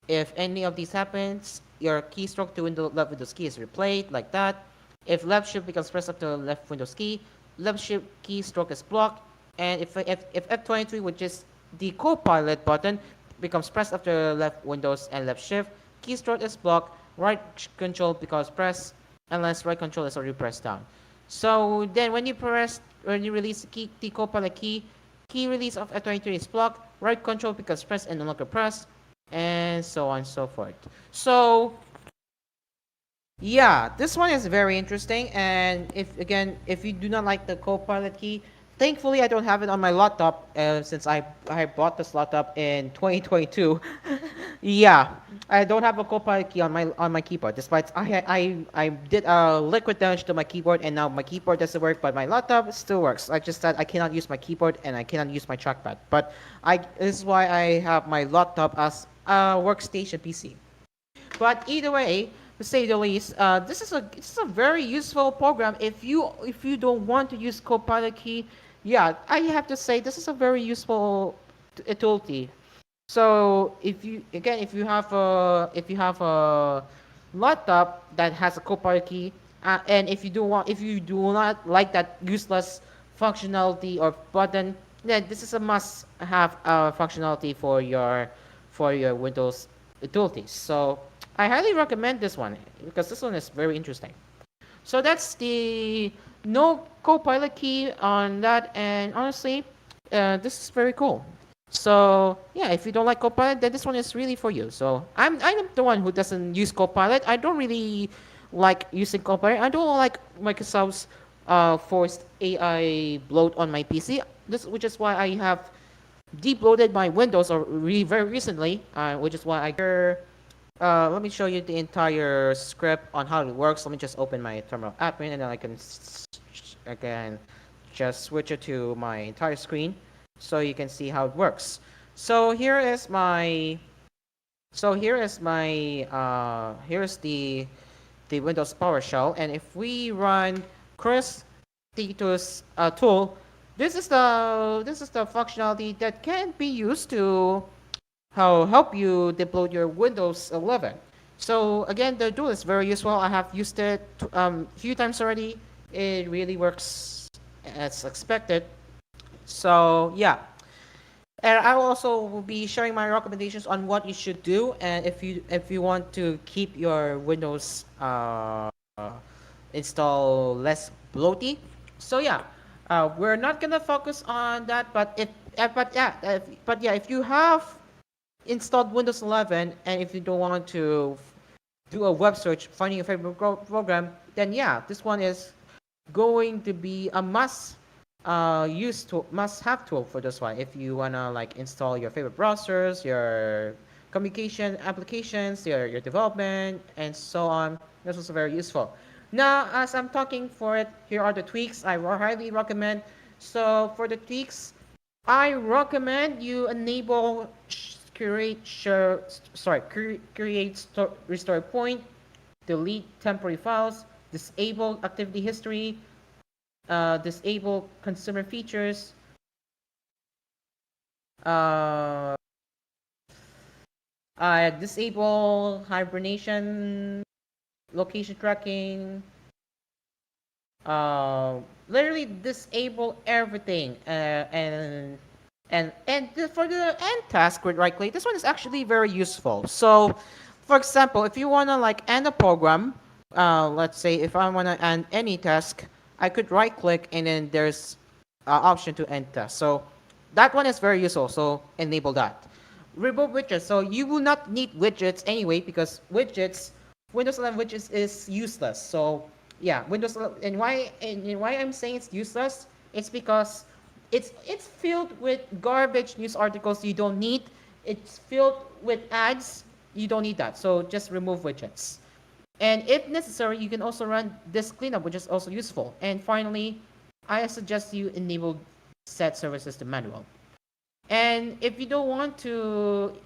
If any of these happens, your keystroke to left Windows key is replayed like that. If left shift becomes pressed up to left Windows key, left shift keystroke is blocked. And if F23, which is the Copilot button, becomes pressed after left Windows and left shift, keystroke is blocked. Right control becomes pressed unless right control is already pressed down. So then when you release the Copilot key release of F23 is blocked. Right control becomes pressed and no longer pressed, and so on and so forth. So yeah, this one is very interesting. And if you do not like the Copilot key, thankfully I don't have it on my laptop since I bought this laptop in 2022. Yeah, I don't have a Copilot key on my keyboard. Despite I did a liquid damage to my keyboard, and now my keyboard doesn't work, but my laptop still works. I just said I cannot use my keyboard and I cannot use my trackpad. But this is why I have my laptop as a workstation PC. But either way, to say the least, this is a very useful program. If you don't want to use Copilot key, yeah, I have to say this is a very useful utility. So if you have a laptop that has a Copilot key, and if you do not like that useless functionality or button, then this is a must-have functionality for your Windows utilities. So I highly recommend this one because this one is very interesting. So that's the no Copilot key on that, and honestly, this is very cool. So yeah, if you don't like Copilot, then this one is really for you. So I'm the one who doesn't use Copilot. I don't really like using Copilot. I don't like Microsoft's forced AI bloat on my PC. Which is why I have debloated my Windows very recently. Which is why let me show you the entire script on how it works. Let me just open my terminal admin, and then I can just switch it to my entire screen so you can see how it works. So here's the Windows PowerShell, and if we run Chris Titus tool, this is the functionality that can be used to help you deploy your Windows 11. So again, the tool is very useful. I have used it a few times already. It really works as expected. So yeah, and I will also be sharing my recommendations on what you should do, and if you want to keep your Windows install less bloaty. So yeah, we're not gonna focus on that, but if but yeah, if you have installed Windows 11, and if you don't want to do a web search finding your favorite program, then yeah, this one is going to be a must have tool for this one if you wanna like install your favorite browsers, your communication applications, your development, and so on. This was very useful. Now, as I'm talking for it, here are the tweaks I highly recommend. So for the tweaks, I recommend you enable create restore point, delete temporary files, disable activity history, disable consumer features, uh, disable hibernation, location tracking, uh, literally disable everything, for the end task with right click, this one is actually very useful. So for example, if you want to like end a program, let's say if I want to end any task, I could right click and then there's option to end task. So that one is very useful, so enable that. Remove widgets. So you will not need widgets anyway because Windows 11 widgets is useless. So yeah, Windows 11, and why I'm saying it's useless, it's because it's filled with garbage news articles you don't need. It's filled with ads. You don't need that. So just remove widgets. And if necessary, you can also run this cleanup, which is also useful. And finally, I suggest you enable set services to manual. And if you don't want to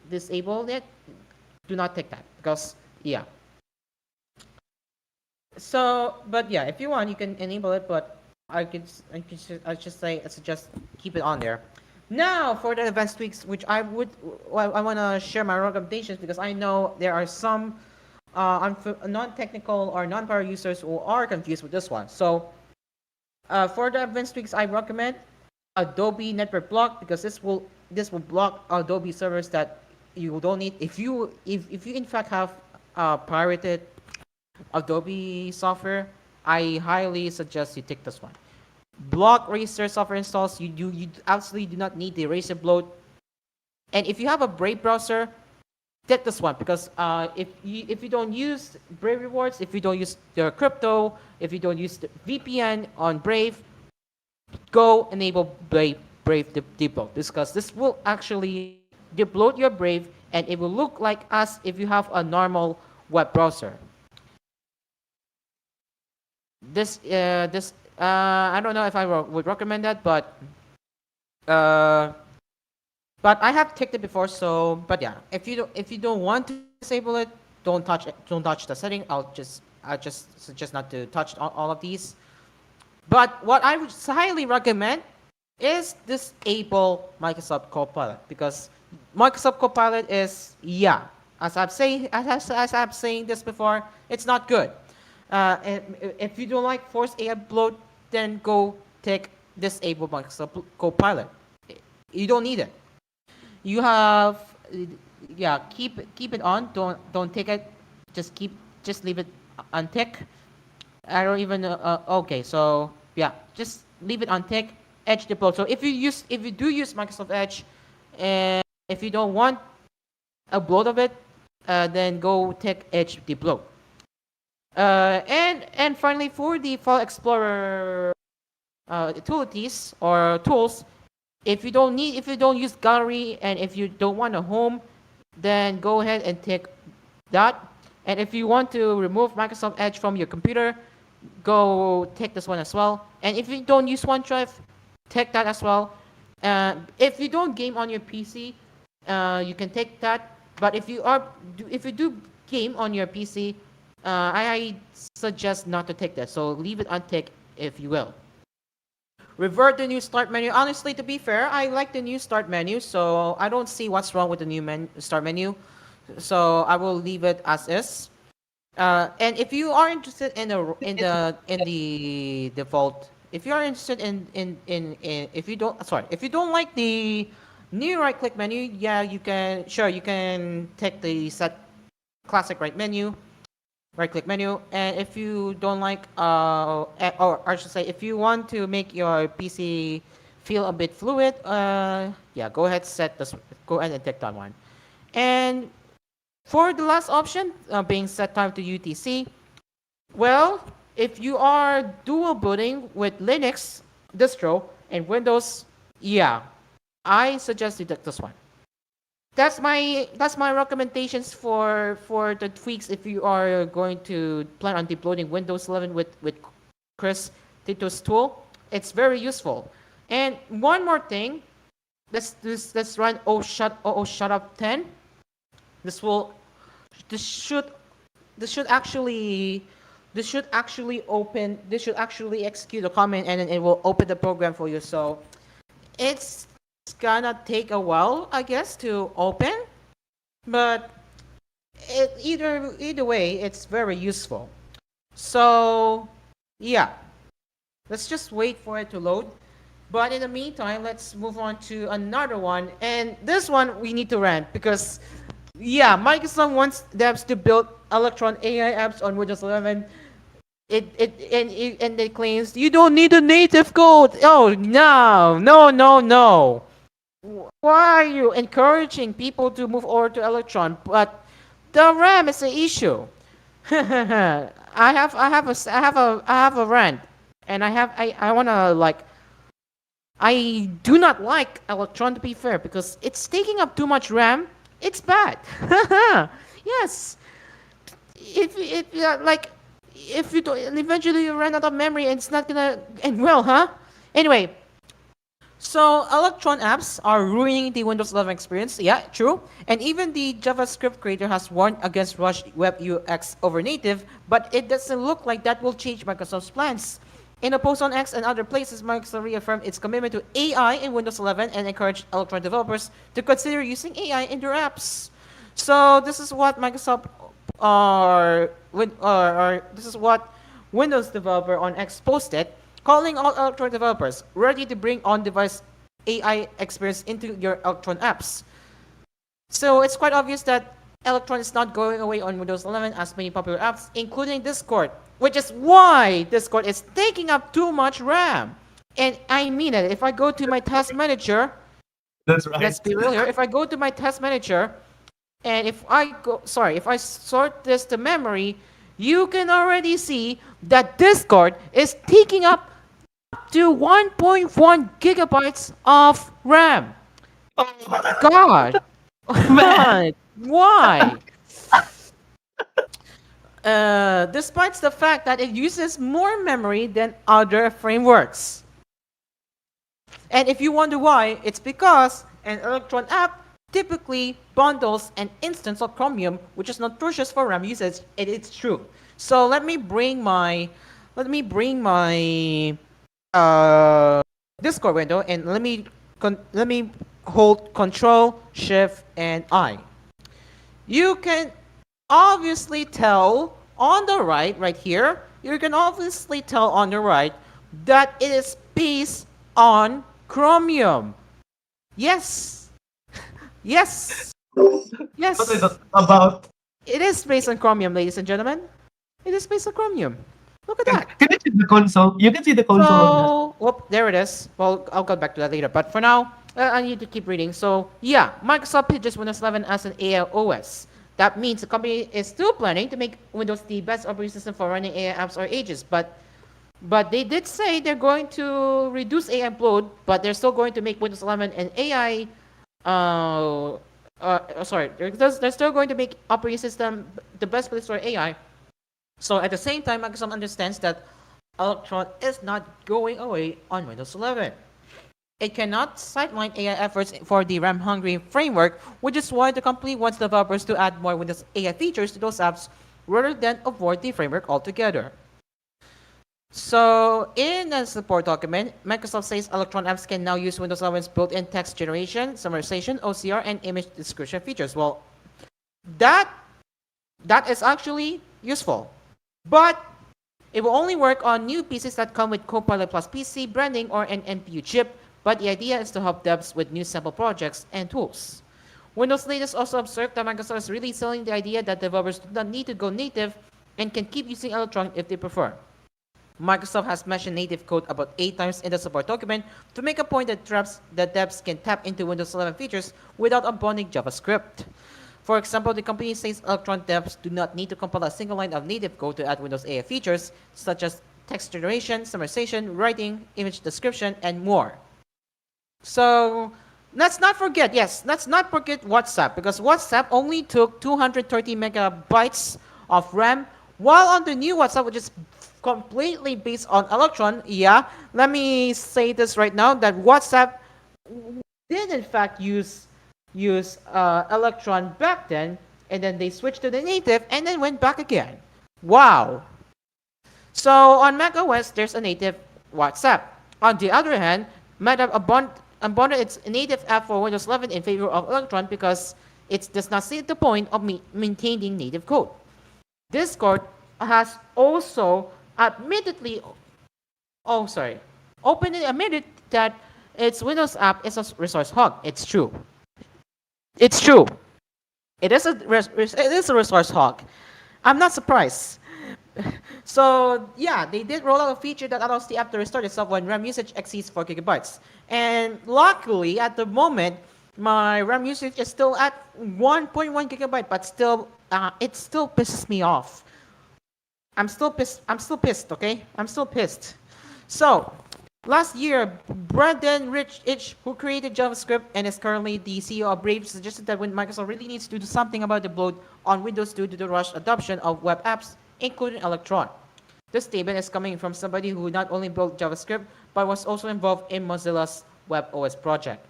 disable it, do not take that because yeah. So, but yeah, if you want, you can enable it. But I just say I suggest keep it on there. Now for the advanced tweaks, which I want to share my recommendations because I know there are some non-technical or non-power users who are confused with this one. So for the advanced tweaks, I recommend Adobe Network Block because this will block Adobe servers that you don't need. If you in fact have pirated Adobe software, I highly suggest you take this one. Block Razer software installs. You absolutely do not need the Razer bloat. And if you have a Brave browser, take this one because if you don't use Brave rewards, if you don't use the crypto, if you don't use the VPN on Brave, go enable Brave debloat because this will actually debloat your Brave and it will look like as if you have a normal web browser. This I don't know if I would recommend that, uh, but I have ticked it before. So, but yeah, if you don't want to disable it, don't touch the setting. I just suggest not to touch all of these. But what I would highly recommend is disable Microsoft Copilot because Microsoft Copilot is yeah, as I'm saying this before, it's not good. And if you don't like force AI upload, then go take disable Microsoft Copilot. You don't need it. You have yeah, keep it on. Don't take it. Just leave it untick. I don't even okay, so yeah, just leave it untick. Edge deploy. So if you do use Microsoft Edge, and if you don't want a bloat of it, then go take Edge deploy. And finally, for the File Explorer utilities or tools, if you don't use gallery and if you don't want a home, then go ahead and take that. And if you want to remove Microsoft Edge from your computer, go take this one as well. And if you don't use OneDrive, take that as well. If you don't game on your PC, you can take that. But if you do game on your PC, I suggest not to take that. So leave it unticked if you will. Revert the new start menu. Honestly, to be fair, I like the new start menu, so I don't see what's wrong with the new start menu. So I will leave it as is. And if you are interested in the default, if you are interested if you don't like the new right click menu, yeah, you can take the set classic right click menu. And if you don't like or I should say if you want to make your PC feel a bit fluid, yeah, go ahead go ahead and take that one. And for the last option, being set time to UTC, well, if you are dual booting with Linux distro and Windows, yeah, I suggest you take this one. That's my recommendations for the tweaks if you are going to plan on deploying Windows 11 with Chris Tito's tool. It's very useful. And one more thing, let's run shut up 10. This will this should this should actually this should actually execute a command and then it will open the program for you. So it's gonna take a while, I guess, to open, but either way, it's very useful. So yeah, let's just wait for it to load. But in the meantime, let's move on to another one. And this one we need to rant because yeah, Microsoft wants devs to build Electron AI apps on Windows 11. And it claims you don't need a native code. Oh no. Why are you encouraging people to move over to Electron? But the RAM is the issue. I have a rant, and I wanna like I do not like Electron to be fair because it's taking up too much RAM. It's bad. Yes. If like if you don't, eventually you run out of memory and it's not gonna end well, huh? Anyway, so Electron apps are ruining the Windows 11 experience. Yeah, true. And even the JavaScript creator has warned against Rush Web UX over native, but it doesn't look like that will change Microsoft's plans. In a post on X and other places, Microsoft reaffirmed its commitment to AI in Windows 11 and encouraged Electron developers to consider using AI in their apps. So this is what Microsoft or this is what Windows developer on X posted, calling all Electron developers ready to bring on-device AI experience into your Electron apps. So it's quite obvious that Electron is not going away on Windows 11 as many popular apps, including Discord, which is why Discord is taking up too much RAM. And I mean it. If I go to my task manager, That's right. let's be real here. If I go to my task manager, and if I sort this to memory, you can already see that Discord is taking up to 1.1 gigabytes of RAM. Oh, God, man. why? Despite the fact that it uses more memory than other frameworks. And if you wonder why, it's because an Electron app typically bundles an instance of Chromium, which is notorious for RAM usage, and it's true. So let me bring my Discord window and let me hold Control, Shift, and I. You can obviously tell on the right here, you can obviously tell on the right that it is based on Chromium. Yes. Yes. What is Yes. it about? It is based on Chromium, ladies and gentlemen. It is based on Chromium. Look at that. Can you see the console? You can see the console on that. So, whoop, there it is. Well, I'll get back to that later. But for now, I need to keep reading. So, yeah, Microsoft pitches Windows 11 as an AI OS. That means the company is still planning to make Windows the best operating system for running AI apps or ages. But they did say they're going to reduce AI load, but they're still going to make Windows 11 an AI. They're still going to make operating system the best place for AI. So at the same time, Microsoft understands that Electron is not going away on Windows 11. It cannot sideline AI efforts for the RAM-hungry framework, which is why the company wants developers to add more Windows AI features to those apps rather than avoid the framework altogether. So, in a support document, Microsoft says Electron apps can now use Windows 11's built-in text generation, summarization, OCR, and image description features. Well, that is actually useful, but it will only work on new PCs that come with Copilot Plus PC branding or an NPU chip. But the idea is to help devs with new sample projects and tools. Windows latest also observed that Microsoft is really selling the idea that developers do not need to go native and can keep using Electron if they prefer. Microsoft has mentioned native code about 8 times in the support document to make a point that devs can tap into Windows 11 features without abandoning JavaScript. For example, the company says Electron devs do not need to compile a single line of native code to add Windows AI features such as text generation, summarization, writing, image description, and more. So let's not forget WhatsApp because WhatsApp only took 230 megabytes of RAM, while on the new WhatsApp, which is completely based on Electron, yeah, let me say this right now that WhatsApp did in fact use Electron back then, and then they switched to the native and then went back again. Wow. So on Mac OS, there's a native WhatsApp. On the other hand, Mac abandoned its native app for Windows 11 in favor of Electron because it does not see the point of maintaining native code. Discord has also admittedly, oh sorry, openly admitted that its Windows app is a resource hog. It's true. It's true. It is a resource hog. I'm not surprised. So yeah, they did roll out a feature that allows the app to restart itself when RAM usage exceeds 4 gigabytes. And luckily, at the moment, my RAM usage is still at 1.1 gigabyte, but still, it still pisses me off. I'm still pissed. I'm still pissed. Okay, I'm still pissed. So last year, Brandon Rich, who created JavaScript and is currently the CEO of Brave, suggested that when Microsoft really needs to do something about the bloat on Windows due to the rush adoption of web apps, including Electron. This statement is coming from somebody who not only built JavaScript, but was also involved in Mozilla's WebOS project.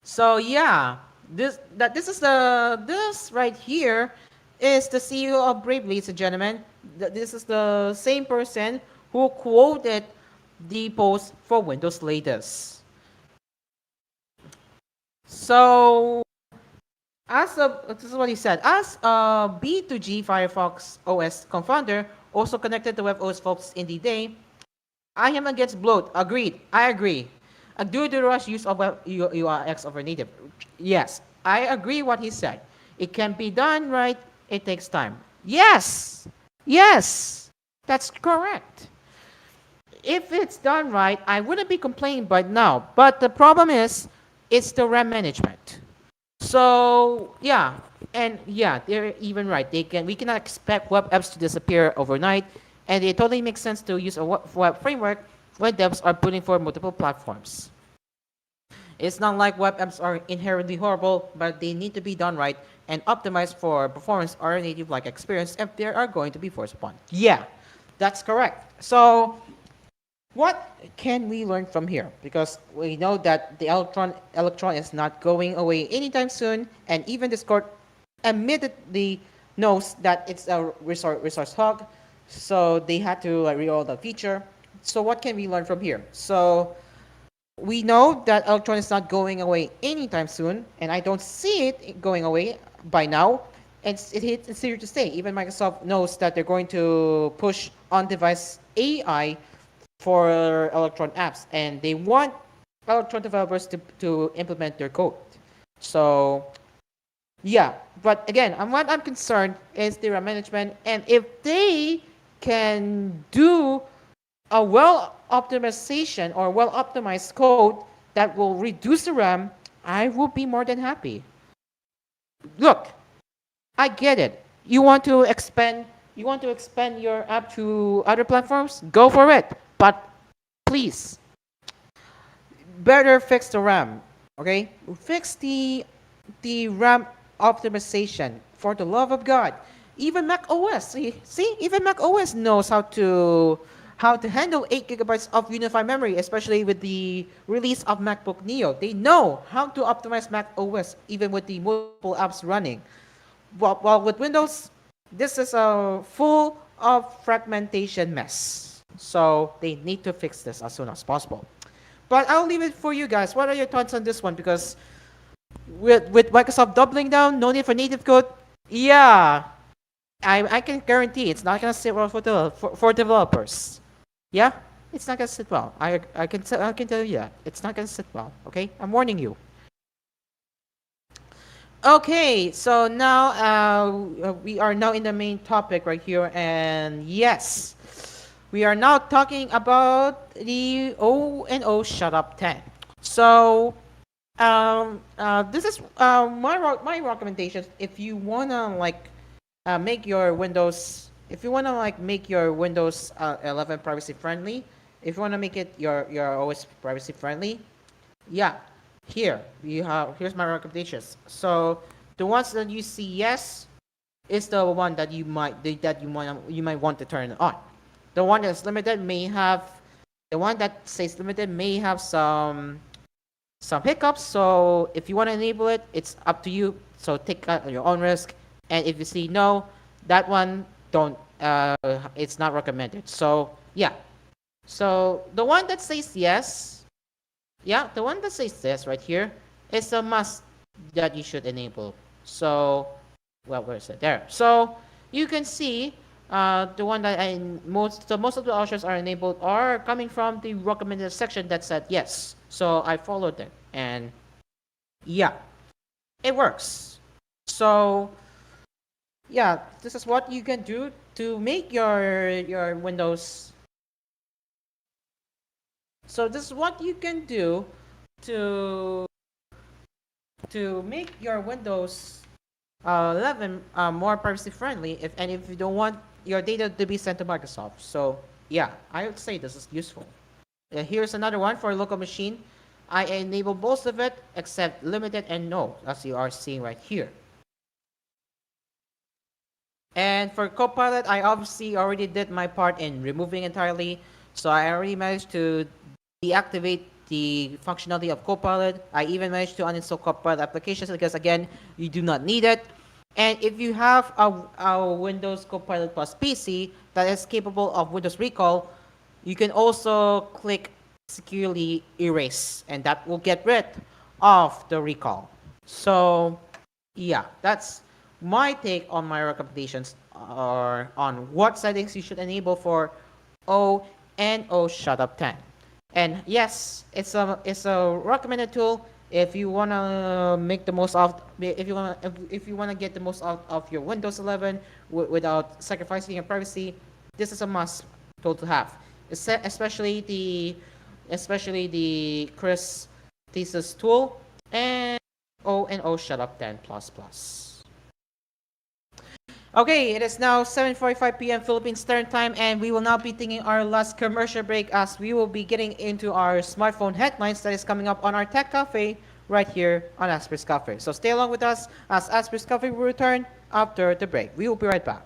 So yeah, this right here is the CEO of Brave, ladies and gentlemen. This is the same person who quoted the post for Windows latest. So this is what he said. As a B2G Firefox OS co-founder, also connected to WebOS folks in the day, I am against bloat. Agreed. I agree. Due to the rush use of web UIX over native. Yes, I agree what he said. It can be done right. It takes time. Yes. Yes. That's correct. If it's done right, I wouldn't be complaining by now. But the problem is, it's the RAM management. So yeah, and yeah, they're even right. We cannot expect web apps to disappear overnight, and it totally makes sense to use a web framework when devs are putting for multiple platforms. It's not like web apps are inherently horrible, but they need to be done right and optimized for performance or a native-like experience if they are going to be forced upon. Yeah, that's correct. So what can we learn from here? Because we know that the electron is not going away anytime soon, and even Discord admittedly knows that it's a resource hog, so they had to re-roll the feature. So what can we learn from here? So we know that Electron is not going away anytime soon, and I don't see it going away by now. It's here to stay. Even Microsoft knows that they're going to push on-device AI for Electron apps, and they want Electron developers to implement their code. So yeah, but again, what I'm concerned is the RAM management, and if they can do a well optimization or well optimized code that will reduce the RAM, I will be more than happy. Look, I get it. You want to expand your app to other platforms? Go for it. But please, better fix the RAM. Okay? Fix the RAM optimization for the love of God. Even Mac OS, see, even Mac OS knows how to handle 8 gigabytes of unified memory, especially with the release of MacBook Neo. They know how to optimize Mac OS even with the multiple apps running. While with Windows, this is a full of fragmentation mess. So they need to fix this as soon as possible. But I'll leave it for you guys. What are your thoughts on this one? Because with Microsoft doubling down, no need for native code. Yeah, I can guarantee it's not gonna sit well for developers. Yeah, it's not gonna sit well. I can tell you that it's not gonna sit well. Okay, I'm warning you. Okay, so now we are now in the main topic right here, and yes, we are now talking about the O and O Shut Up 10. So, this is my recommendations. If you wanna like make your Windows, if you wanna like make your Windows 11 privacy friendly, if you wanna make it your OS privacy friendly, yeah, here's my recommendations. So the ones that you see yes is the one that you might want to turn on. The one that's limited may have the one that says limited may have some hiccups. So if you want to enable it, it's up to you. So take that at your own risk. And if you see no, that one don't. It's not recommended. So yeah. So the one that says yes, yeah, the one that says yes right here is a must that you should enable. So, well, where is it? There. So you can see the one that most of the options are enabled are coming from the recommended section that said yes. So I followed it, and yeah, it works. So yeah, this is what you can do to make your Windows. So this is what you can do to make your Windows 11 more privacy friendly if you don't want your data to be sent to Microsoft. So yeah, I would say this is useful. Here's another one for a local machine. I enable most of it except limited and no, as you are seeing right here. And for Copilot, I obviously already did my part in removing entirely. So I already managed to deactivate the functionality of Copilot. I even managed to uninstall Copilot applications because again, you do not need it. And if you have a Windows Copilot Plus PC that is capable of Windows Recall, you can also click securely erase and that will get rid of the recall. So yeah, that's my take on my recommendations or on what settings you should enable for O and O Shut Up 10. And yes, it's a recommended tool if you wanna make the most of if you wanna get the most out of your Windows 11 without sacrificing your privacy. This is a must tool to have, especially the Chris thesis tool and O Shut Up 10 plus plus. Okay, it is now 7:45 p.m. Philippine Standard Time, and we will now be taking our last commercial break as we will be getting into our smartphone headlines that is coming up on our Tech Cafe right here on Asphere's Cafe. So stay along with us as Asphere's Cafe will return after the break. We will be right back.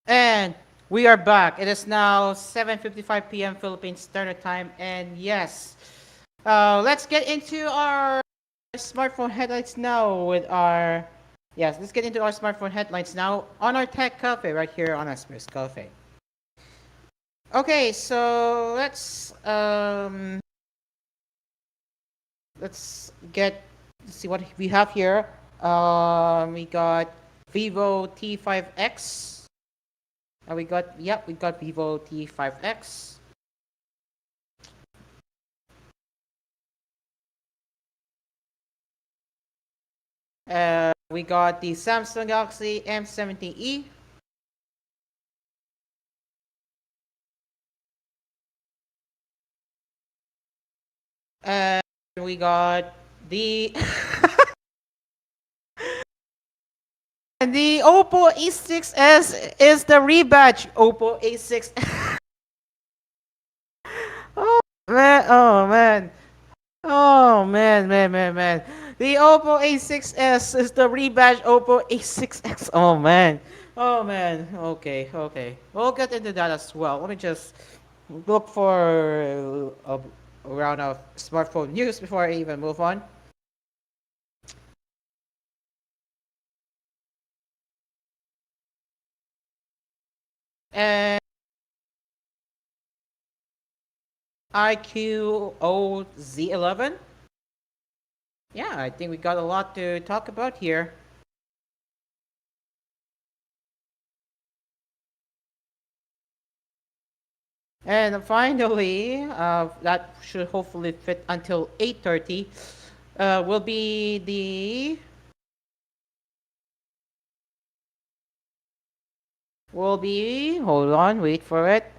And we are back. It is now 7:55 p.m. Philippine Standard Time, and yes, let's get into our smartphone headlights now with our yes. Let's get into our smartphone headlines now on our Tech Cafe right here on Asphere's Cafe. Okay, so let's see what we have here. We got Vivo T5X. We got Vivo T5X. We got the Samsung Galaxy M70e. And we got the and the Oppo A6s is the rebadge Oppo A6. Oh man, oh man. Oh man. The Oppo A6s is the rebadge Oppo A6X. Oh man. Oh man. Okay. We'll get into that as well. Let me just look for a round of smartphone news before I even move on. And IQO Z11. Yeah, I think we got a lot to talk about here. And finally, that should hopefully fit until 8:30. Will be the will be hold on, wait for it.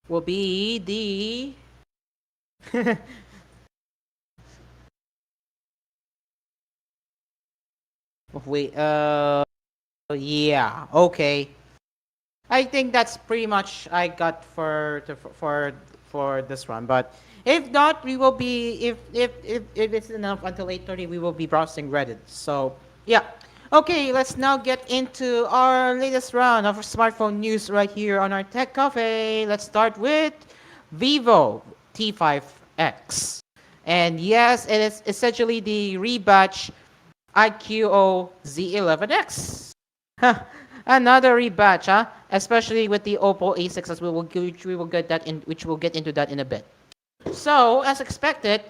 Will be the wait. Yeah. Okay. I think that's pretty much I got for this one. But if not, we will be if it's enough until 8:30, we will be browsing Reddit. So yeah. Okay, let's now get into our latest round of smartphone news right here on our Tech Cafe. Let's start with Vivo T5X. And yes, it is essentially the rebatch IQO Z11X. Huh. Another rebatch, huh? Especially with the Oppo A6, as we will get that in, which we'll get into that in a bit. So, as expected,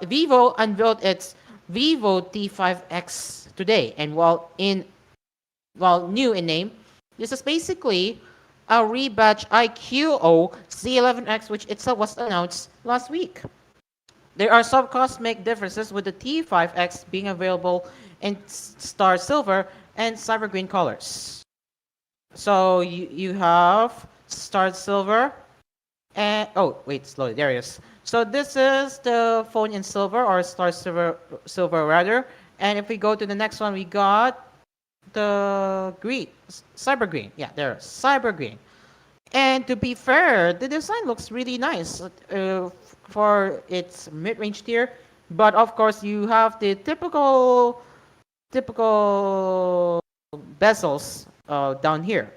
Vivo unveiled its Vivo T5X today, and while new in name, this is basically a rebatch IQO Z11X, which itself was announced last week. There are some cosmic differences with the T5X being available in Star Silver and Cyber Green colors. So you have Star Silver and oh wait, slowly there it is. So this is the phone in silver or Star Silver rather. And if we go to the next one, we got the green, Cyber Green. Yeah, there, Cyber Green. And to be fair, the design looks really nice for its mid-range tier. But of course, you have the typical bezels down here.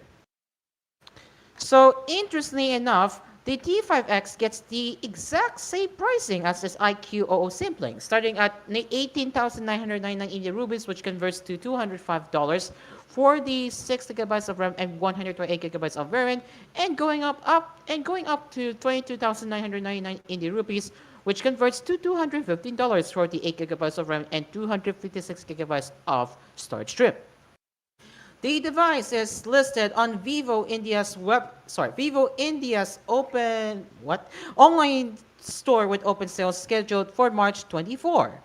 So interestingly enough, the T5X gets the exact same pricing as this IQOO sampling, starting at 18,999 Indian rupees, which converts to $205 for the 6 gigabytes of RAM and 128 gigabytes of variant, and going up to 22,999 Indian rupees, which converts to $215 for the 8 gigabytes of RAM and 256 gigabytes of storage strip. The device is listed on Vivo India's online store with open sales scheduled for March 24.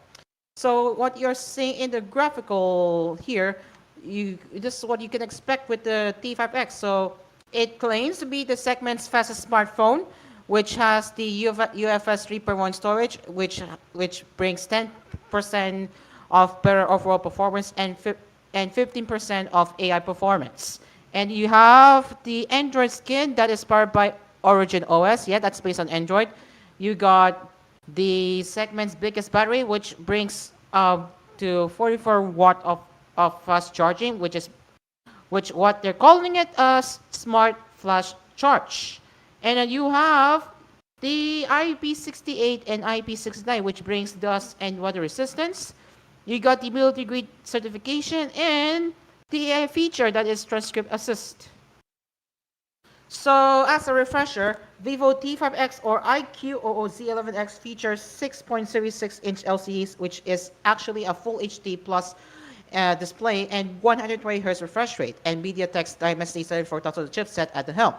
So what you're seeing in the graphical here, this is what you can expect with the T5X. So it claims to be the segment's fastest smartphone, which has the UFS 3.1 storage, which brings 10% of better overall performance and 15% of AI performance. And you have the Android skin that is powered by Origin OS. Yeah, that's based on Android. You got the segment's biggest battery, which brings to 44 watt of fast charging, which what they're calling it as smart flash charge. And then you have the IP68 and IP69, which brings dust and water resistance. You got the military grade certification and the AI feature that is transcript assist. So as a refresher, Vivo T5X or IQOOZ11X features 6.36-inch LCDs, which is actually a full HD plus display and 120 Hz refresh rate, and MediaTek's Dimensity 74,000 chipset at the helm.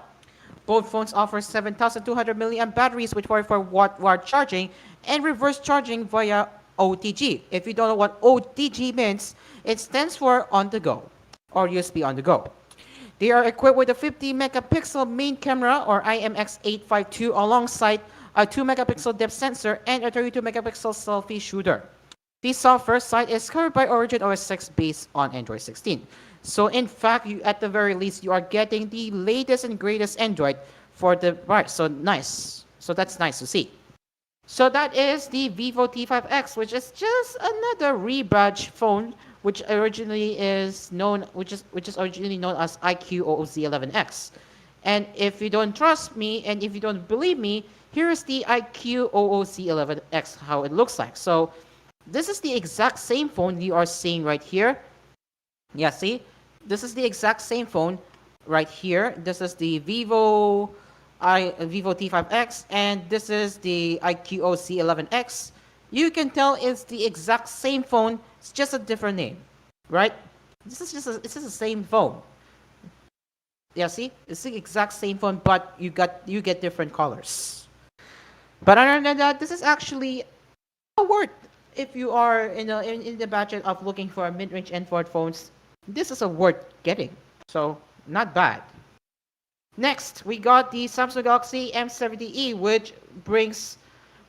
Both phones offer 7,200 milliamp batteries with 44-watt wired charging and reverse charging via OTG. If you don't know what OTG means, it stands for on the go or USB on the go. They are equipped with a 50 megapixel main camera or IMX852 alongside a 2 megapixel depth sensor and a 32 megapixel selfie shooter. The software side is covered by Origin OS 6 based on Android 16. So in fact, at the very least, you are getting the latest and greatest Android for the price. So nice. So that's nice to see. So that is the Vivo T5X, which is just another rebadge phone, which is originally known as IQOOZ11X. And if you don't trust me and if you don't believe me, here is the IQOOZ11X, how it looks like. So this is the exact same phone you are seeing right here. Yeah, see? This is the exact same phone right here. This is the Vivo T5X, and this is the IQO C11X. You can tell it's the exact same phone. It's just a different name, right? This is just the same phone. Yeah, see, it's the exact same phone, but you get different colors. But other than that, this is actually worth if you are in the budget of looking for mid-range Android phones. This is a worth getting. So not bad. Next, we got the Samsung Galaxy M70e, which brings,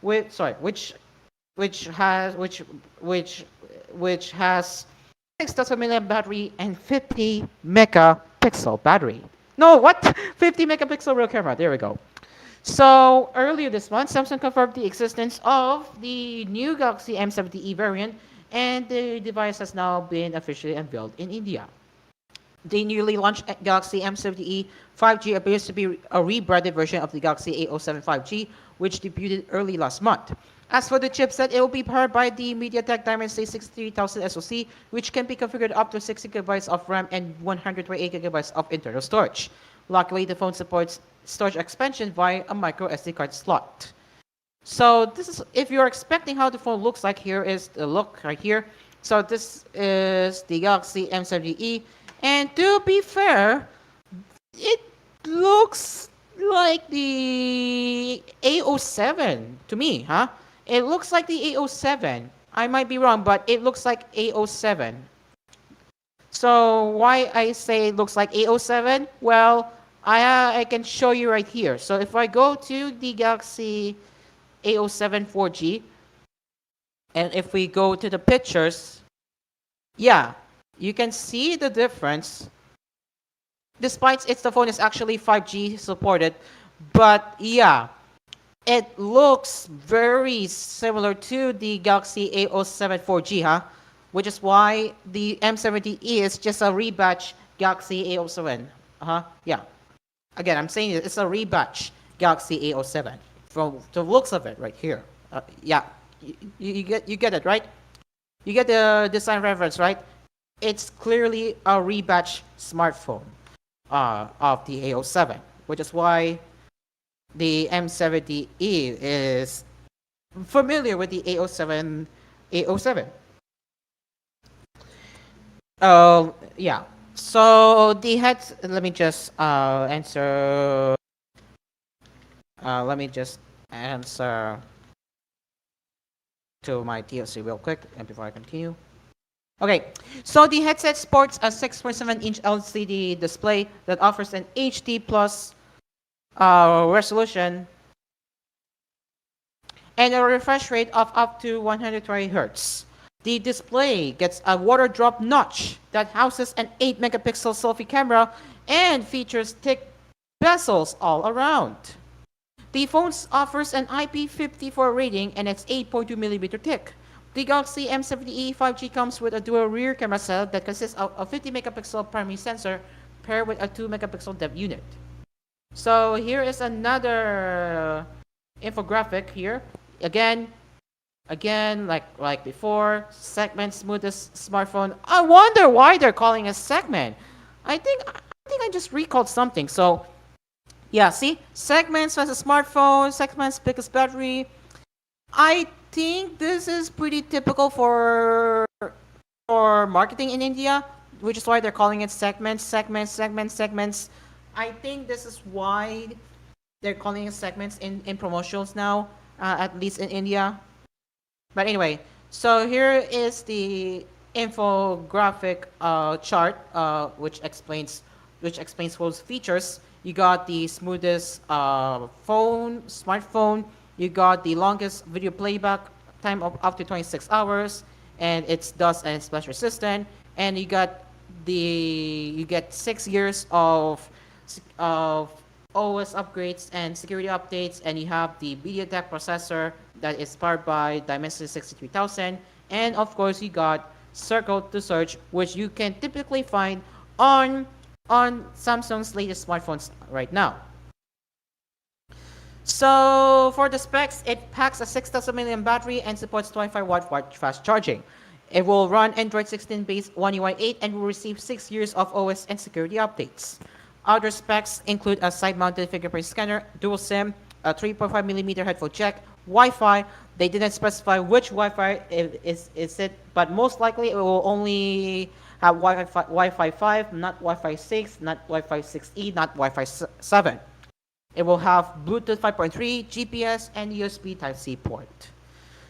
with sorry, which has which has 6,000 milliamp battery and 50 megapixel battery. No, what? 50 megapixel real camera. There we go. So earlier this month, Samsung confirmed the existence of the new Galaxy M70e variant, and the device has now been officially unveiled in India. The newly launched Galaxy M70e 5G appears to be a rebranded version of the Galaxy A07 5G, which debuted early last month. As for the chipset, it will be powered by the MediaTek Dimensity 63000 SoC, which can be configured up to 60 gigabytes of RAM and 128 gigabytes of internal storage. Luckily, the phone supports storage expansion via a micro SD card slot. So this is, if you're expecting how the phone looks like, here is the look right here. So this is the Galaxy M70e, and to be fair, it looks like the A07 to me, huh? It looks like the A07. I might be wrong, but it looks like A07. So why I say it looks like A07? Well, I can show you right here. So if I go to the Galaxy A07 4G, and if we go to the pictures, yeah, you can see the difference. Despite the phone is actually 5G supported, but yeah, it looks very similar to the Galaxy A07 4G, huh? Which is why the M70e is just a rebatch Galaxy A07. Uh-huh. Yeah. Again, I'm saying it's a rebatch Galaxy A07 from the looks of it right here. Yeah. You get it, right? You get the design reference, right? It's clearly a rebatch smartphone of the A07, which is why the M70e is familiar with the A07. Yeah. So the heads. Let me just answer. Let me just answer to my TLC real quick, and before I continue. Okay, so the headset sports a 6.7-inch LCD display that offers an HD plus resolution and a refresh rate of up to 120 Hz. The display gets a water drop notch that houses an 8 megapixel selfie camera and features thick bezels all around. The phone offers an IP54 rating and it's 8.2mm thick. The Galaxy M70e 5G comes with a dual rear camera setup that consists of a 50 megapixel primary sensor paired with a 2 megapixel depth unit. So here is another infographic here. Again, like before, segment smoothest smartphone. I wonder why they're calling it segment. I just recalled something. So yeah, see, segments as a smartphone, segments biggest battery. I think this is pretty typical for marketing in India, which is why they're calling it segments. I think this is why they're calling it segments in promotions now, at least in India. But anyway, so here is the infographic chart, which explains those features. You got the smoothest smartphone. You got the longest video playback time of up to 26 hours, and it's dust and splash resistant. And you get 6 years of OS upgrades and security updates, and you have the MediaTek processor that is powered by Dimensity 63000, and of course you got Circle to Search, which you can typically find on Samsung's latest smartphones right now. So for the specs, it packs a 6,000 milliamp battery and supports 25 watt fast charging. It will run Android 16 based One UI 8 and will receive 6 years of OS and security updates. Other specs include a side-mounted fingerprint scanner, dual SIM, a 3.5mm headphone jack, Wi-Fi. They didn't specify which Wi-Fi is it, but most likely it will only have Wi-Fi 5, not Wi-Fi 6, not Wi-Fi 6E, not Wi-Fi 7. It will have Bluetooth 5.3, GPS, and USB Type-C port.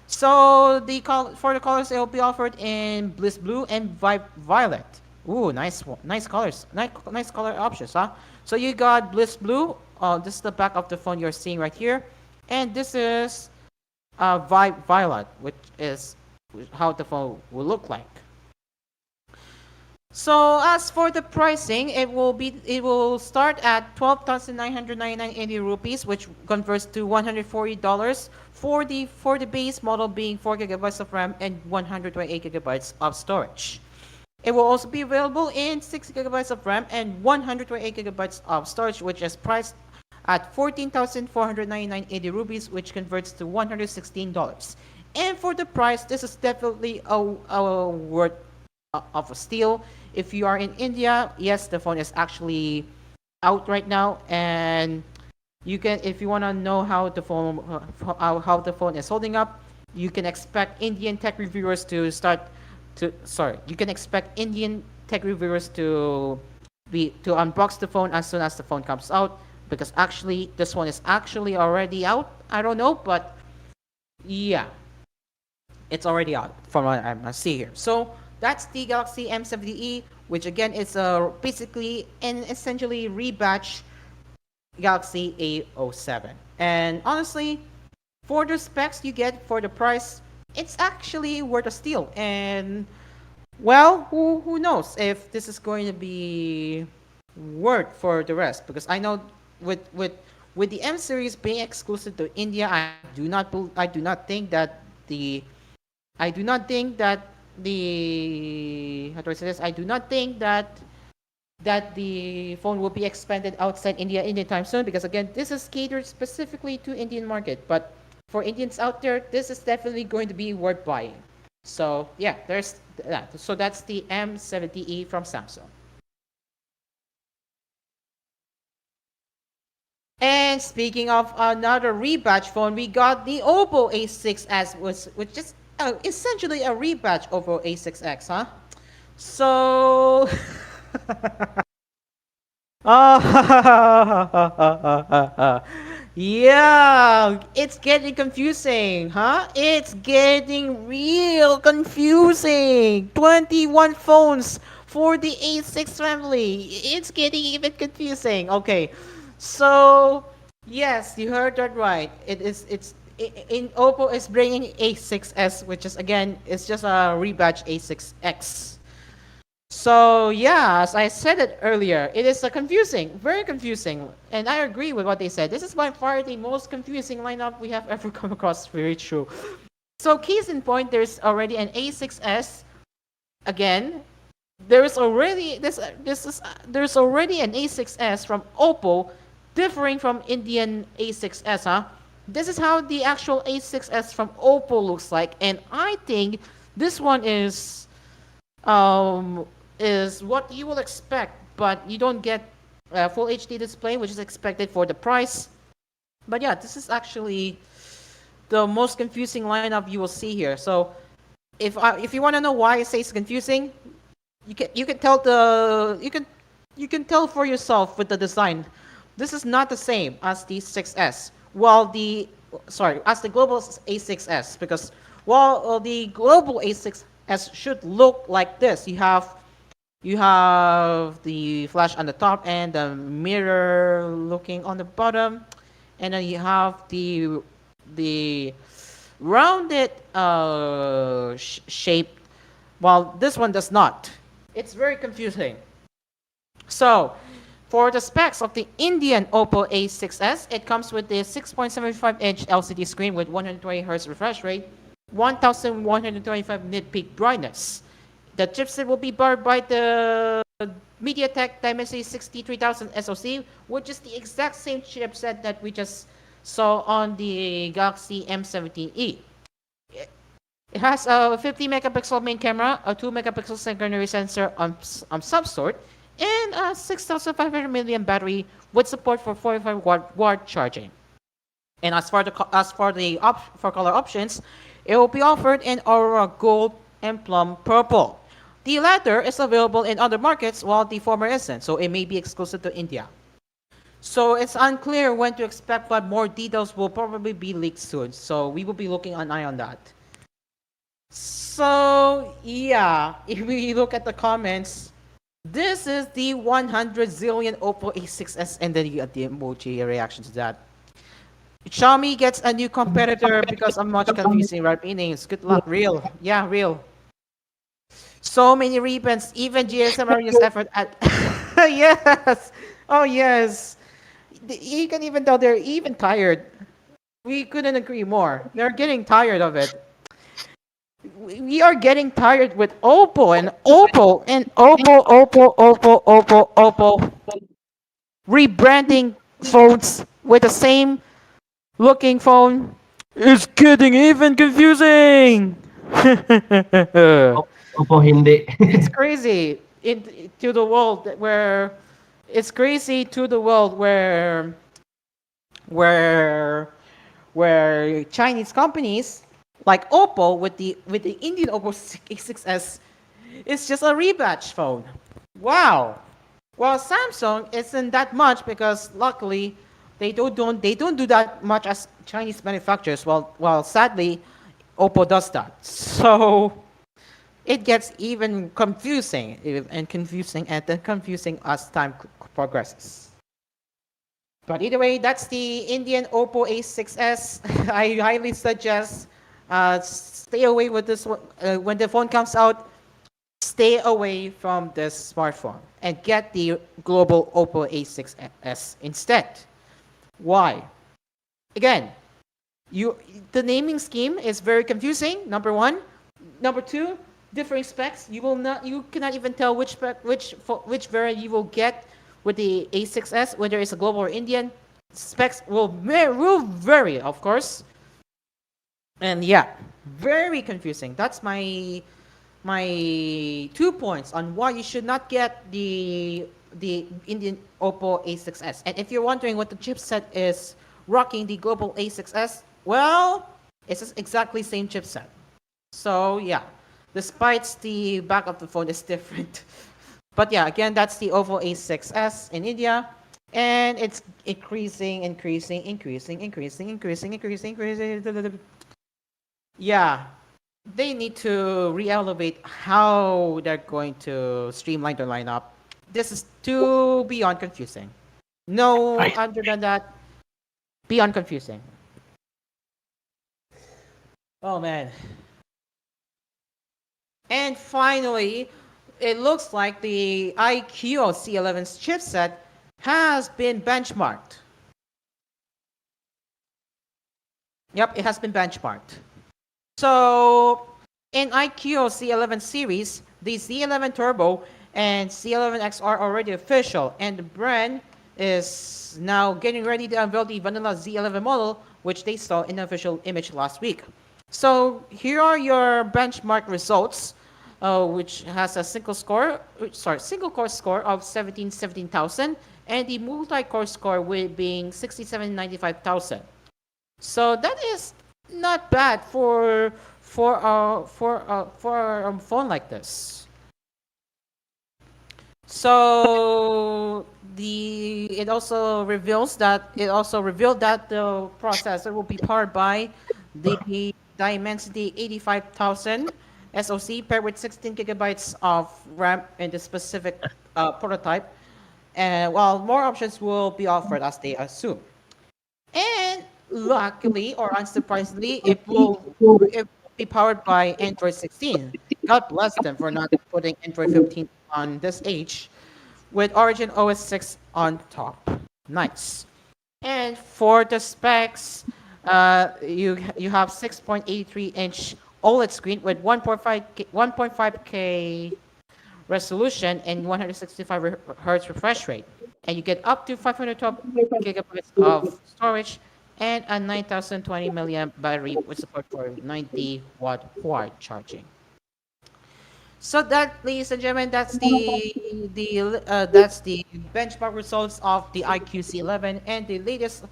So for the colors, it will be offered in Bliss Blue and Violet. Ooh, nice colors, nice color options, huh? So you got Bliss Blue. This is the back of the phone you're seeing right here, and this is Violet, which is how the phone will look like. So as for the pricing, it will start at 12,999 rupees, which converts to $140 for the base model being 4 GB of RAM and 128 GB of storage. It will also be available in 6 GB of RAM and 128 GB of storage, which is priced at 14,499 rupees, which converts to $116. And for the price, this is definitely a worth of a steal. If you are in India, yes, the phone is actually out right now, and you can, if you want to know how the phone is holding up, you can expect Indian tech reviewers to start to sorry, you can expect Indian tech reviewers to unbox the phone as soon as the phone comes out, because actually this one is actually already out. I don't know, but yeah, it's already out from what I see here. So that's the Galaxy M70e, which again is basically an essentially rebatch Galaxy A07. And honestly, for the specs you get for the price, it's actually worth a steal. And well, who knows if this is going to be worth for the rest? Because I know with the M series being exclusive to India, I do not think that the I do not think that the how do I say this? I do not think that the phone will be expanded outside India anytime soon, because again, this is catered specifically to Indian market. But for Indians out there, this is definitely going to be worth buying. So yeah, there's that. So that's the M70e from Samsung. And speaking of another rebatch phone, we got the Oppo A6s, which is essentially a rebatch Oppo A6X, huh? So, yeah, it's getting confusing, huh? It's getting real confusing. 21 phones for the A6 family. It's getting even confusing. Okay, so yes, you heard that right. In Oppo is bringing A6s, which is again, it's just a rebatch A6X. So yeah, as I said it earlier, it is a confusing, very confusing, and I agree with what they said. This is by far the most confusing lineup we have ever come across. Very true. So case in point, there's already an A6s. Again, there's already an A6s from Oppo, differing from Indian A6s. Huh? This is how the actual A6s from Oppo looks like, and I think this one is what you will expect, but you don't get a full HD display, which is expected for the price. But yeah, this is actually the most confusing lineup you will see here. So if you want to know why I say it's confusing, you can tell for yourself with the design. This is not the same as the 6S. Well, as the global A6S, because while the global A6S should look like this, you have the flash on the top and the mirror looking on the bottom, and then you have the rounded shape, while this one does not. It's very confusing. So, for the specs of the Indian Oppo A6s, it comes with the 6.75-inch LCD screen with 120Hz refresh rate, 1125 nit peak brightness. The chipset will be powered by the MediaTek Dimensity 63000 SoC, which is the exact same chipset that we just saw on the Galaxy M17e. It has a 50 megapixel main camera, a 2 megapixel secondary sensor on some sort, and a 6500 milliamp battery with support for 45 watt charging. And for color options, it will be offered in Aurora Gold and Plum Purple. The latter is available in other markets while the former isn't, so it may be exclusive to India. So it's unclear when to expect, but more details will probably be leaked soon. So we will be looking an eye on that. So yeah, if we look at the comments, this is the 100 zillion Oppo A6s, and then you get the emoji reaction to that. Xiaomi gets a new competitor because of much confusing Redmi names. Good luck, real. Yeah, real. So many rebans, even GSM Marina's effort at. Yes! Oh, yes. You can even tell they're even tired. We couldn't agree more. They're getting tired of it. We are getting tired with Oppo and Oppo and Oppo, Oppo, Oppo, Oppo, Oppo. Rebranding phones with the same looking phone. It's getting even confusing. Opo hindi. It's crazy to the world where it's crazy to the world where where Chinese companies like Oppo with the Indian Oppo A6s is just a rebatch phone. Wow. Well, Samsung isn't that much because luckily they don't do that much as Chinese manufacturers. Well, sadly, Oppo does that. So it gets even confusing and then confusing as time progresses. But either way, that's the Indian Oppo A6s. I highly suggest stay away with this one. When the phone comes out, stay away from this smartphone and get the global Oppo A6s instead. Why? Again, you the naming scheme is very confusing. Number one, number two, differing specs. You cannot even tell which variant you will get with the A6s, whether it's a global or Indian. Specs will vary, of course. And yeah, very confusing. That's my 2 points on why you should not get the Indian Oppo A6s. And if you're wondering what the chipset is rocking the global A6s, well, it's exactly same chipset. So yeah, despite the back of the phone is different. But yeah, again, that's the Oppo A6s in India. And it's increasing. Yeah, they need to re-elevate how they're going to streamline their lineup. This is too beyond confusing. No, Right. other than that, beyond confusing. Oh man. And finally, it looks like the IQ C11's chipset has been benchmarked. Yep, it has been benchmarked. So, in IQ C11 series, the C11 Turbo and C11X are already official, and the brand is now getting ready to unveil the vanilla Z11 model, which they saw in the official image last week. So, here are your benchmark results, which has a single core score of 17,000, and the multi-core score being 67,95,000. So that is not bad for a phone like this. So it also revealed that the processor will be powered by the Dimensity 85,000 SoC paired with 16 gigabytes of RAM in the specific prototype, and while more options will be offered as they assume. And luckily or unsurprisingly, it will be powered by Android 16. God bless them for not putting Android 15 on this age with Origin OS 6 on top. Nice. And for the specs, you have 6.83-inch OLED screen with 1.5K resolution and 165 hertz refresh rate. And you get up to 512 gigabytes of storage and a 9020 milliamp battery with support for 90-watt quad charging. So that, ladies and gentlemen, that's the benchmark results of the IQC11 and the latest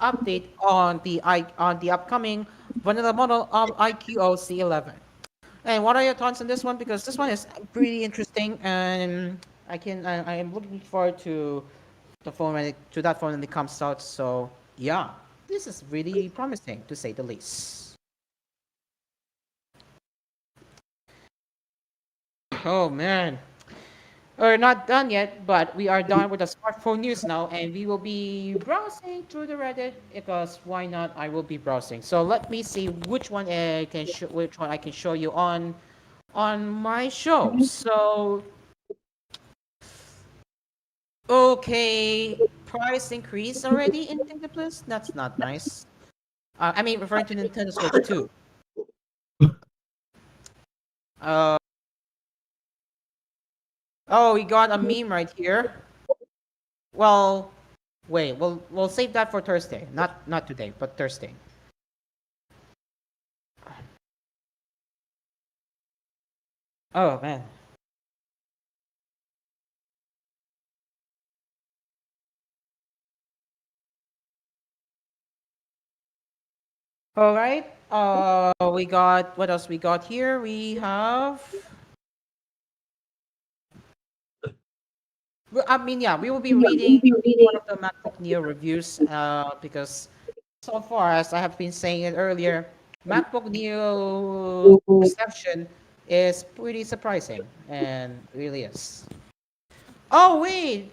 update on the upcoming vanilla model of IQOC11. And what are your thoughts on this one? Because this one is pretty interesting, and I am looking forward to the phone to that phone when it comes out. So yeah, this is really promising to say the least. Oh man, we're not done yet, but we are done with the smartphone news now, and we will be browsing through the Reddit because why not? I will be browsing. So let me see which one which one I can show you on my show. So okay, price increase already in Disney Plus. That's not nice. I mean, referring to Nintendo Switch 2. Uh, oh, we got a meme right here. Well, wait, we'll save that for Thursday. Not today, but Thursday. Oh man. All right. We got what else we got here? We have. I mean, yeah, we will be reading one of the MacBook Neo reviews because so far, as I have been saying it earlier, MacBook Neo reception is pretty surprising and really is. Oh wait,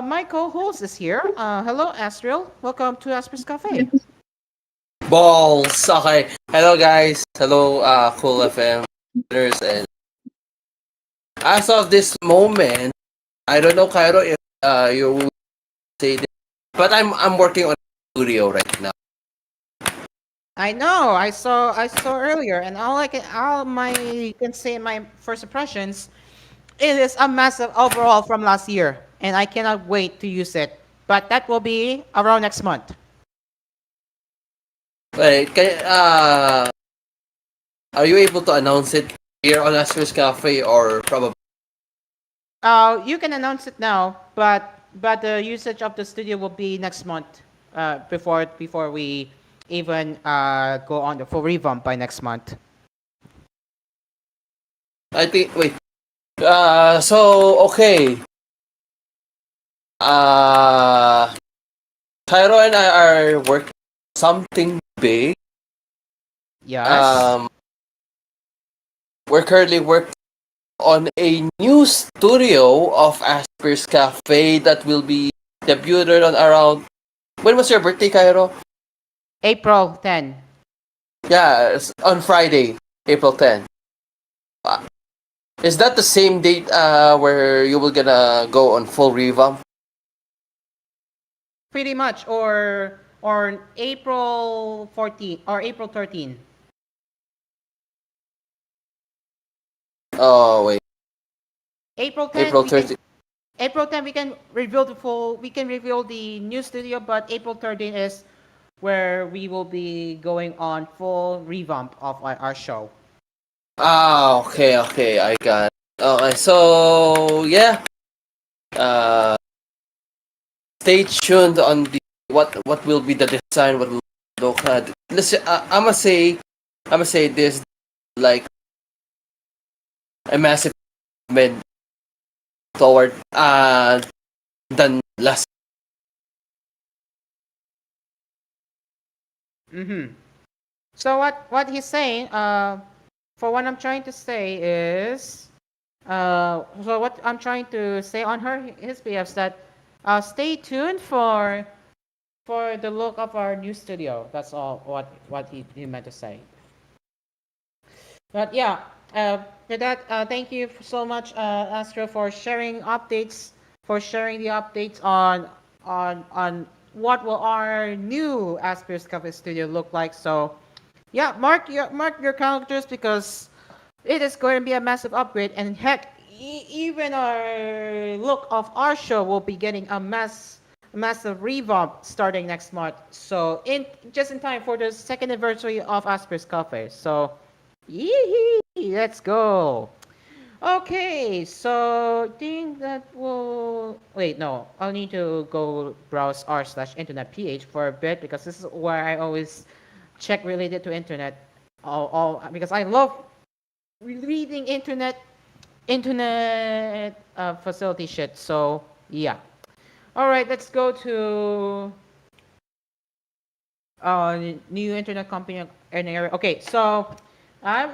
my co-host is here. Hello, Astral. Welcome to Asper's Cafe. Balls. Okay. Hello, guys. Hello, Cool FM listeners. And as of this moment, I don't know, Cairo, if you will say this, but I'm working on a studio right now. I know. I saw earlier, and all my can say my first impressions. It is a massive overhaul from last year, and I cannot wait to use it. But that will be around next month. Wait, are you able to announce it here on Asper's Cafe or probably? You can announce it now, but the usage of the studio will be next month. Before we even go on the full revamp by next month. I think, wait. So, okay. Uh, Cairo and I are working something big. Yes. Um, we're currently working on a new studio of Asper's Cafe that will be debuted on around. When was your birthday, Cairo? April 10. Yeah, it's on Friday, April 10. Uh, is that the same date where you will gonna go on full revamp? Pretty much, or April 14 or April 13. Oh wait, April 10 April we can 30. April 10 we can reveal the new studio, but April 13 is where we will be going on full revamp of our show. Ah, okay, okay, I got it. Okay, so yeah, uh, stay tuned on the what will be the design, what will look. Listen, I'ma say this like a massive improvement toward than last. Mm-hmm. So what he's saying, for what I'm trying to say is, so what I'm trying to say on his behalf is that, stay tuned for the look of our new studio. That's all what he meant to say. But yeah, with that, thank you so much, Astro, for sharing updates, for sharing the updates on what will our new Asphere Cafe Studio look like. So yeah, mark your calendars because it is going to be a massive upgrade, and heck, even our look of our show will be getting a massive revamp starting next month. So in just in time for the second anniversary of Asper's Cafe. So, yee let's go. Okay, so I think that will wait. No, I'll need to go browse r/internet ph for a bit because this is where I always check related to internet. All because I love reading internet facility shit. So yeah. All right, let's go to new internet company in the area. Okay, so I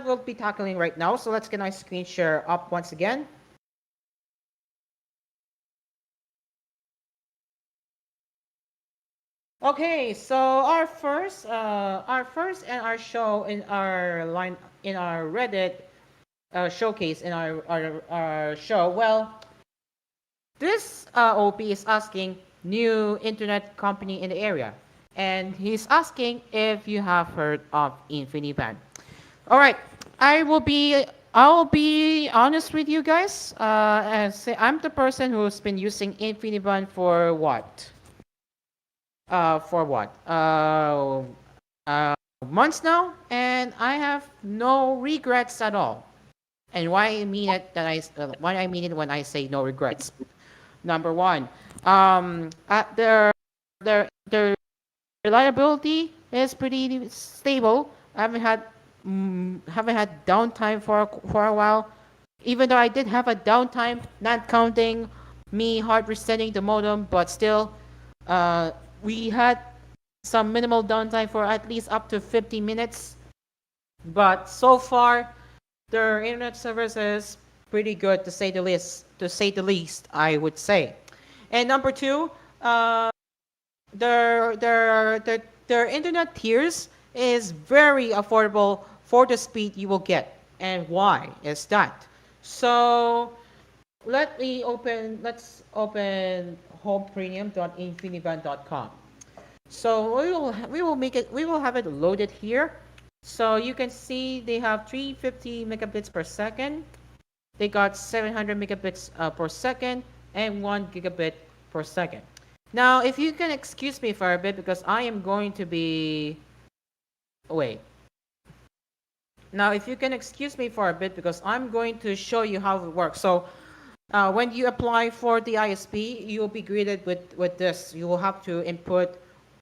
will be tackling right now. So let's get my screen share up once again. Okay, so our first and our show in our line in our Reddit showcase in our show. Well, this OP is asking new internet company in the area, and he's asking if you have heard of InfiniBand. All right, I'll be honest with you guys. And say I'm the person who's been using InfiniBand for what? For what? Uh, Months now, and I have no regrets at all. And why I mean it when I say no regrets. Number one, their reliability is pretty stable. I haven't had downtime for a while. Even though I did have a downtime, not counting me hard resetting the modem, but still, we had some minimal downtime for at least up to 50 minutes. But so far, their internet service is pretty good to say the least. To say the least, I would say. And number two, their internet tiers is very affordable for the speed you will get. And why is that? So let's open homepremium.infiniband.com. So we will have it loaded here. So you can see they have 350 megabits per second. They got 700 megabits per second and 1 gigabit per second. Now, if you can excuse me for a bit because I am going to be wait. Now, if you can excuse me for a bit because I'm going to show you how it works. So, when you apply for the ISP, you'll be greeted with this. You will have to input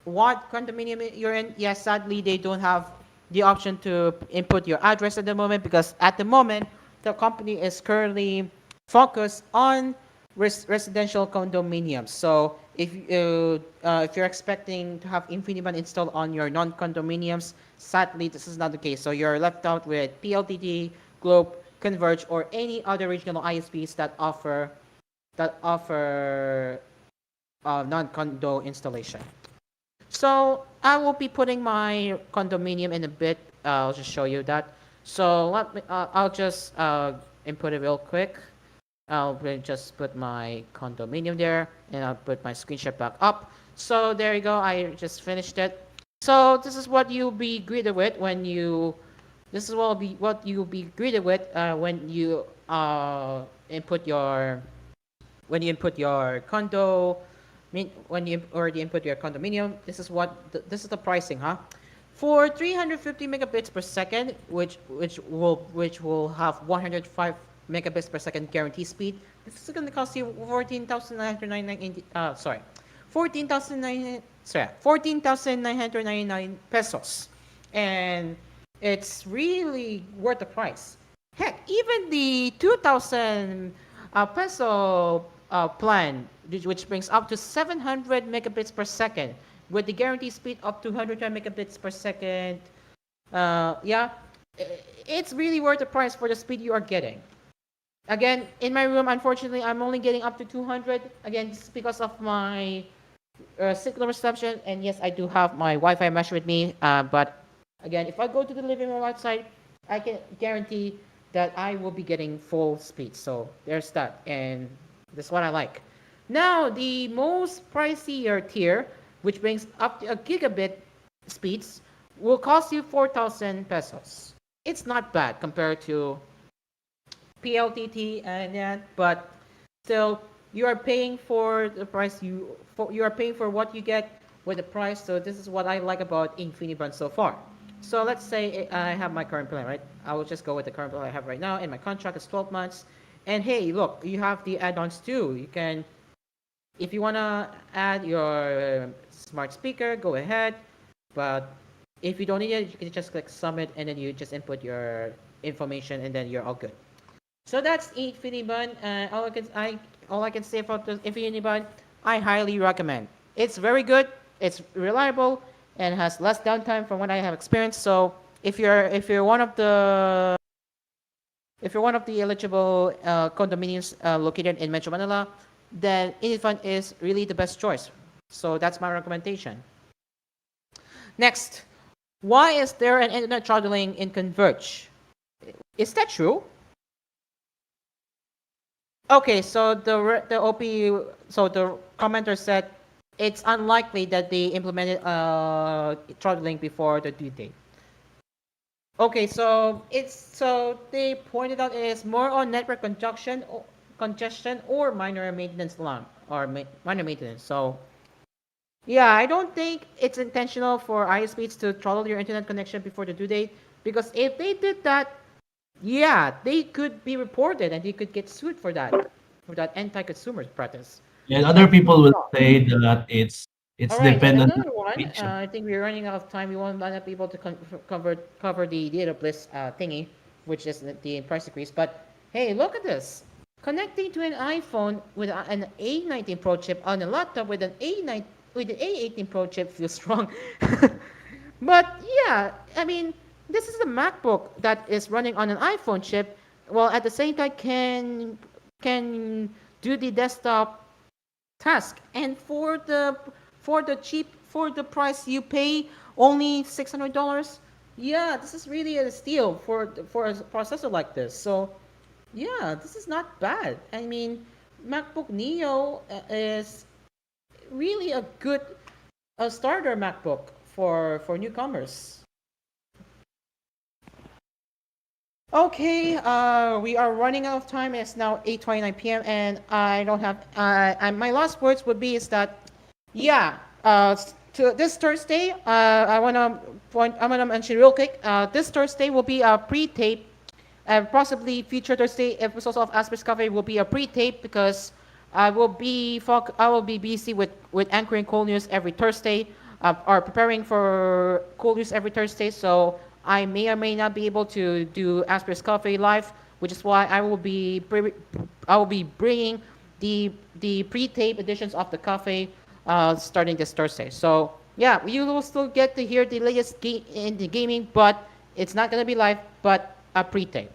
what condominium you're in. Yes, sadly, they don't have the option to input your address at the moment because at the moment, the company is currently focused on residential condominiums. So if you're expecting to have InfiniBand installed on your non-condominiums, sadly, this is not the case. So you're left out with PLDT, Globe, Converge, or any other regional ISPs that offer non-condo installation. So I will be putting my condominium in a bit. I'll just show you that. So I'll just input it real quick. Just put my condominium there, and I'll put my screenshot back up. So there you go. I just finished it. So this is what you'll be greeted with when you. This is what you'll be greeted with when you input your condo. When you already input your condominium, this is the pricing, huh? For 350 megabits per second, which will have 105 megabits per second guarantee speed, this is going to cost you 14,999 pesos, and it's really worth the price. Heck, even the 2,000 peso plan, which brings up to 700 megabits per second, with the guarantee speed up to 110 megabits per second. Yeah, it's really worth the price for the speed you are getting. Again, in my room, unfortunately, I'm only getting up to 200. Again, just because of my signal reception. And yes, I do have my Wi-Fi mesh with me. But again, if I go to the living room outside, I can guarantee that I will be getting full speed. So there's that, and that's what I like. Now, the most pricier tier, which brings up to a gigabit speeds, will cost you 4,000 pesos. It's not bad compared to PLTT and that, but still, you are paying for the price you are paying for what you get with the price. So this is what I like about InfiniBand so far. So let's say I have my current plan, right? I will just go with the current plan I have right now, and my contract is 12 months. And hey, look, you have the add-ons too. You can, if you wanna add your smart speaker, go ahead. But if you don't need it, you can just click submit, and then you just input your information, and then you're all good. So that's Infinity Bun. All I can say about the Infinity Bun, I highly recommend. It's very good. It's reliable and has less downtime from what I have experienced. So if you're one of the eligible condominiums located in Metro Manila, then Infinity Bun is really the best choice. So that's my recommendation. Next, why is there an internet throttling in Converge? Is that true? Okay, so the commenter said it's unlikely that they implemented throttling before the due date. Okay, so they pointed out it's more on network congestion or minor maintenance alarm or minor maintenance. So yeah, I don't think it's intentional for ISPs to throttle your internet connection before the due date, because if they did that, yeah, they could be reported and they could get sued for that anti-consumer practice. And other And people will say that all it's right, and dependent on another one. location. I think we're running out of time. We won't let people to cover the data bliss thingy, which is the price decrease. But hey, look at this. Connecting to an iPhone with an A19 Pro chip on a laptop with an A18 Pro chip feels wrong. But yeah, I mean, this is a MacBook that is running on an iPhone chip, while at the same time can do the desktop task. And for the price you pay, only $600. Yeah, this is really a steal for a processor like this. So yeah, this is not bad. I mean, MacBook Neo is really a good starter MacBook for newcomers. Okay, we are running out of time. It's now 8:29 p.m. and I don't have. My last words would be is that, yeah. To this Thursday, I wanna mention real quick. This Thursday will be a pre-tape, and possibly future Thursday episodes of Aspers Cafe will be a pre-tape because I will be busy with anchoring Cool News every Thursday, or preparing for Cool News every Thursday. So I may or may not be able to do Aspers Cafe live, which is why I will be bringing the pre-tape editions of the cafe starting this Thursday. So yeah, you will still get to hear the latest in the gaming, but it's not gonna be live, but a pre-tape.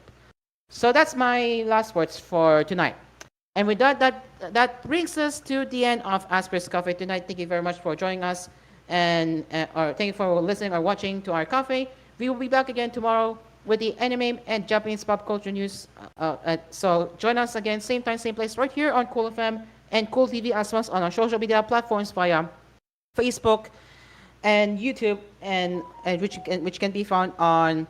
So that's my last words for tonight. And with that brings us to the end of Asper's Cafe tonight. Thank you very much for joining us, and or thank you for listening or watching to our cafe. We will be back again tomorrow with the anime and Japanese pop culture news. So join us again, same time, same place, right here on Cool FM and Cool TV, as well as on our social media platforms via Facebook and YouTube, and which can be found on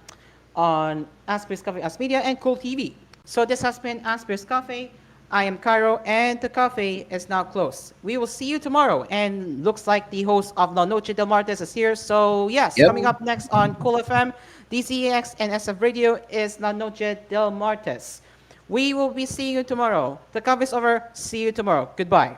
Asper's Cafe, AspMedia, and Cool TV. So this has been Asper's Cafe. I am Cairo, and the cafe is now closed. We will see you tomorrow, and looks like the host of La Noche del Martes is here. So yes, Yep. coming up next on Cool FM, DCEX, and SF Radio is La Noche del Martes. We will be seeing you tomorrow. The cafe is over. See you tomorrow. Goodbye.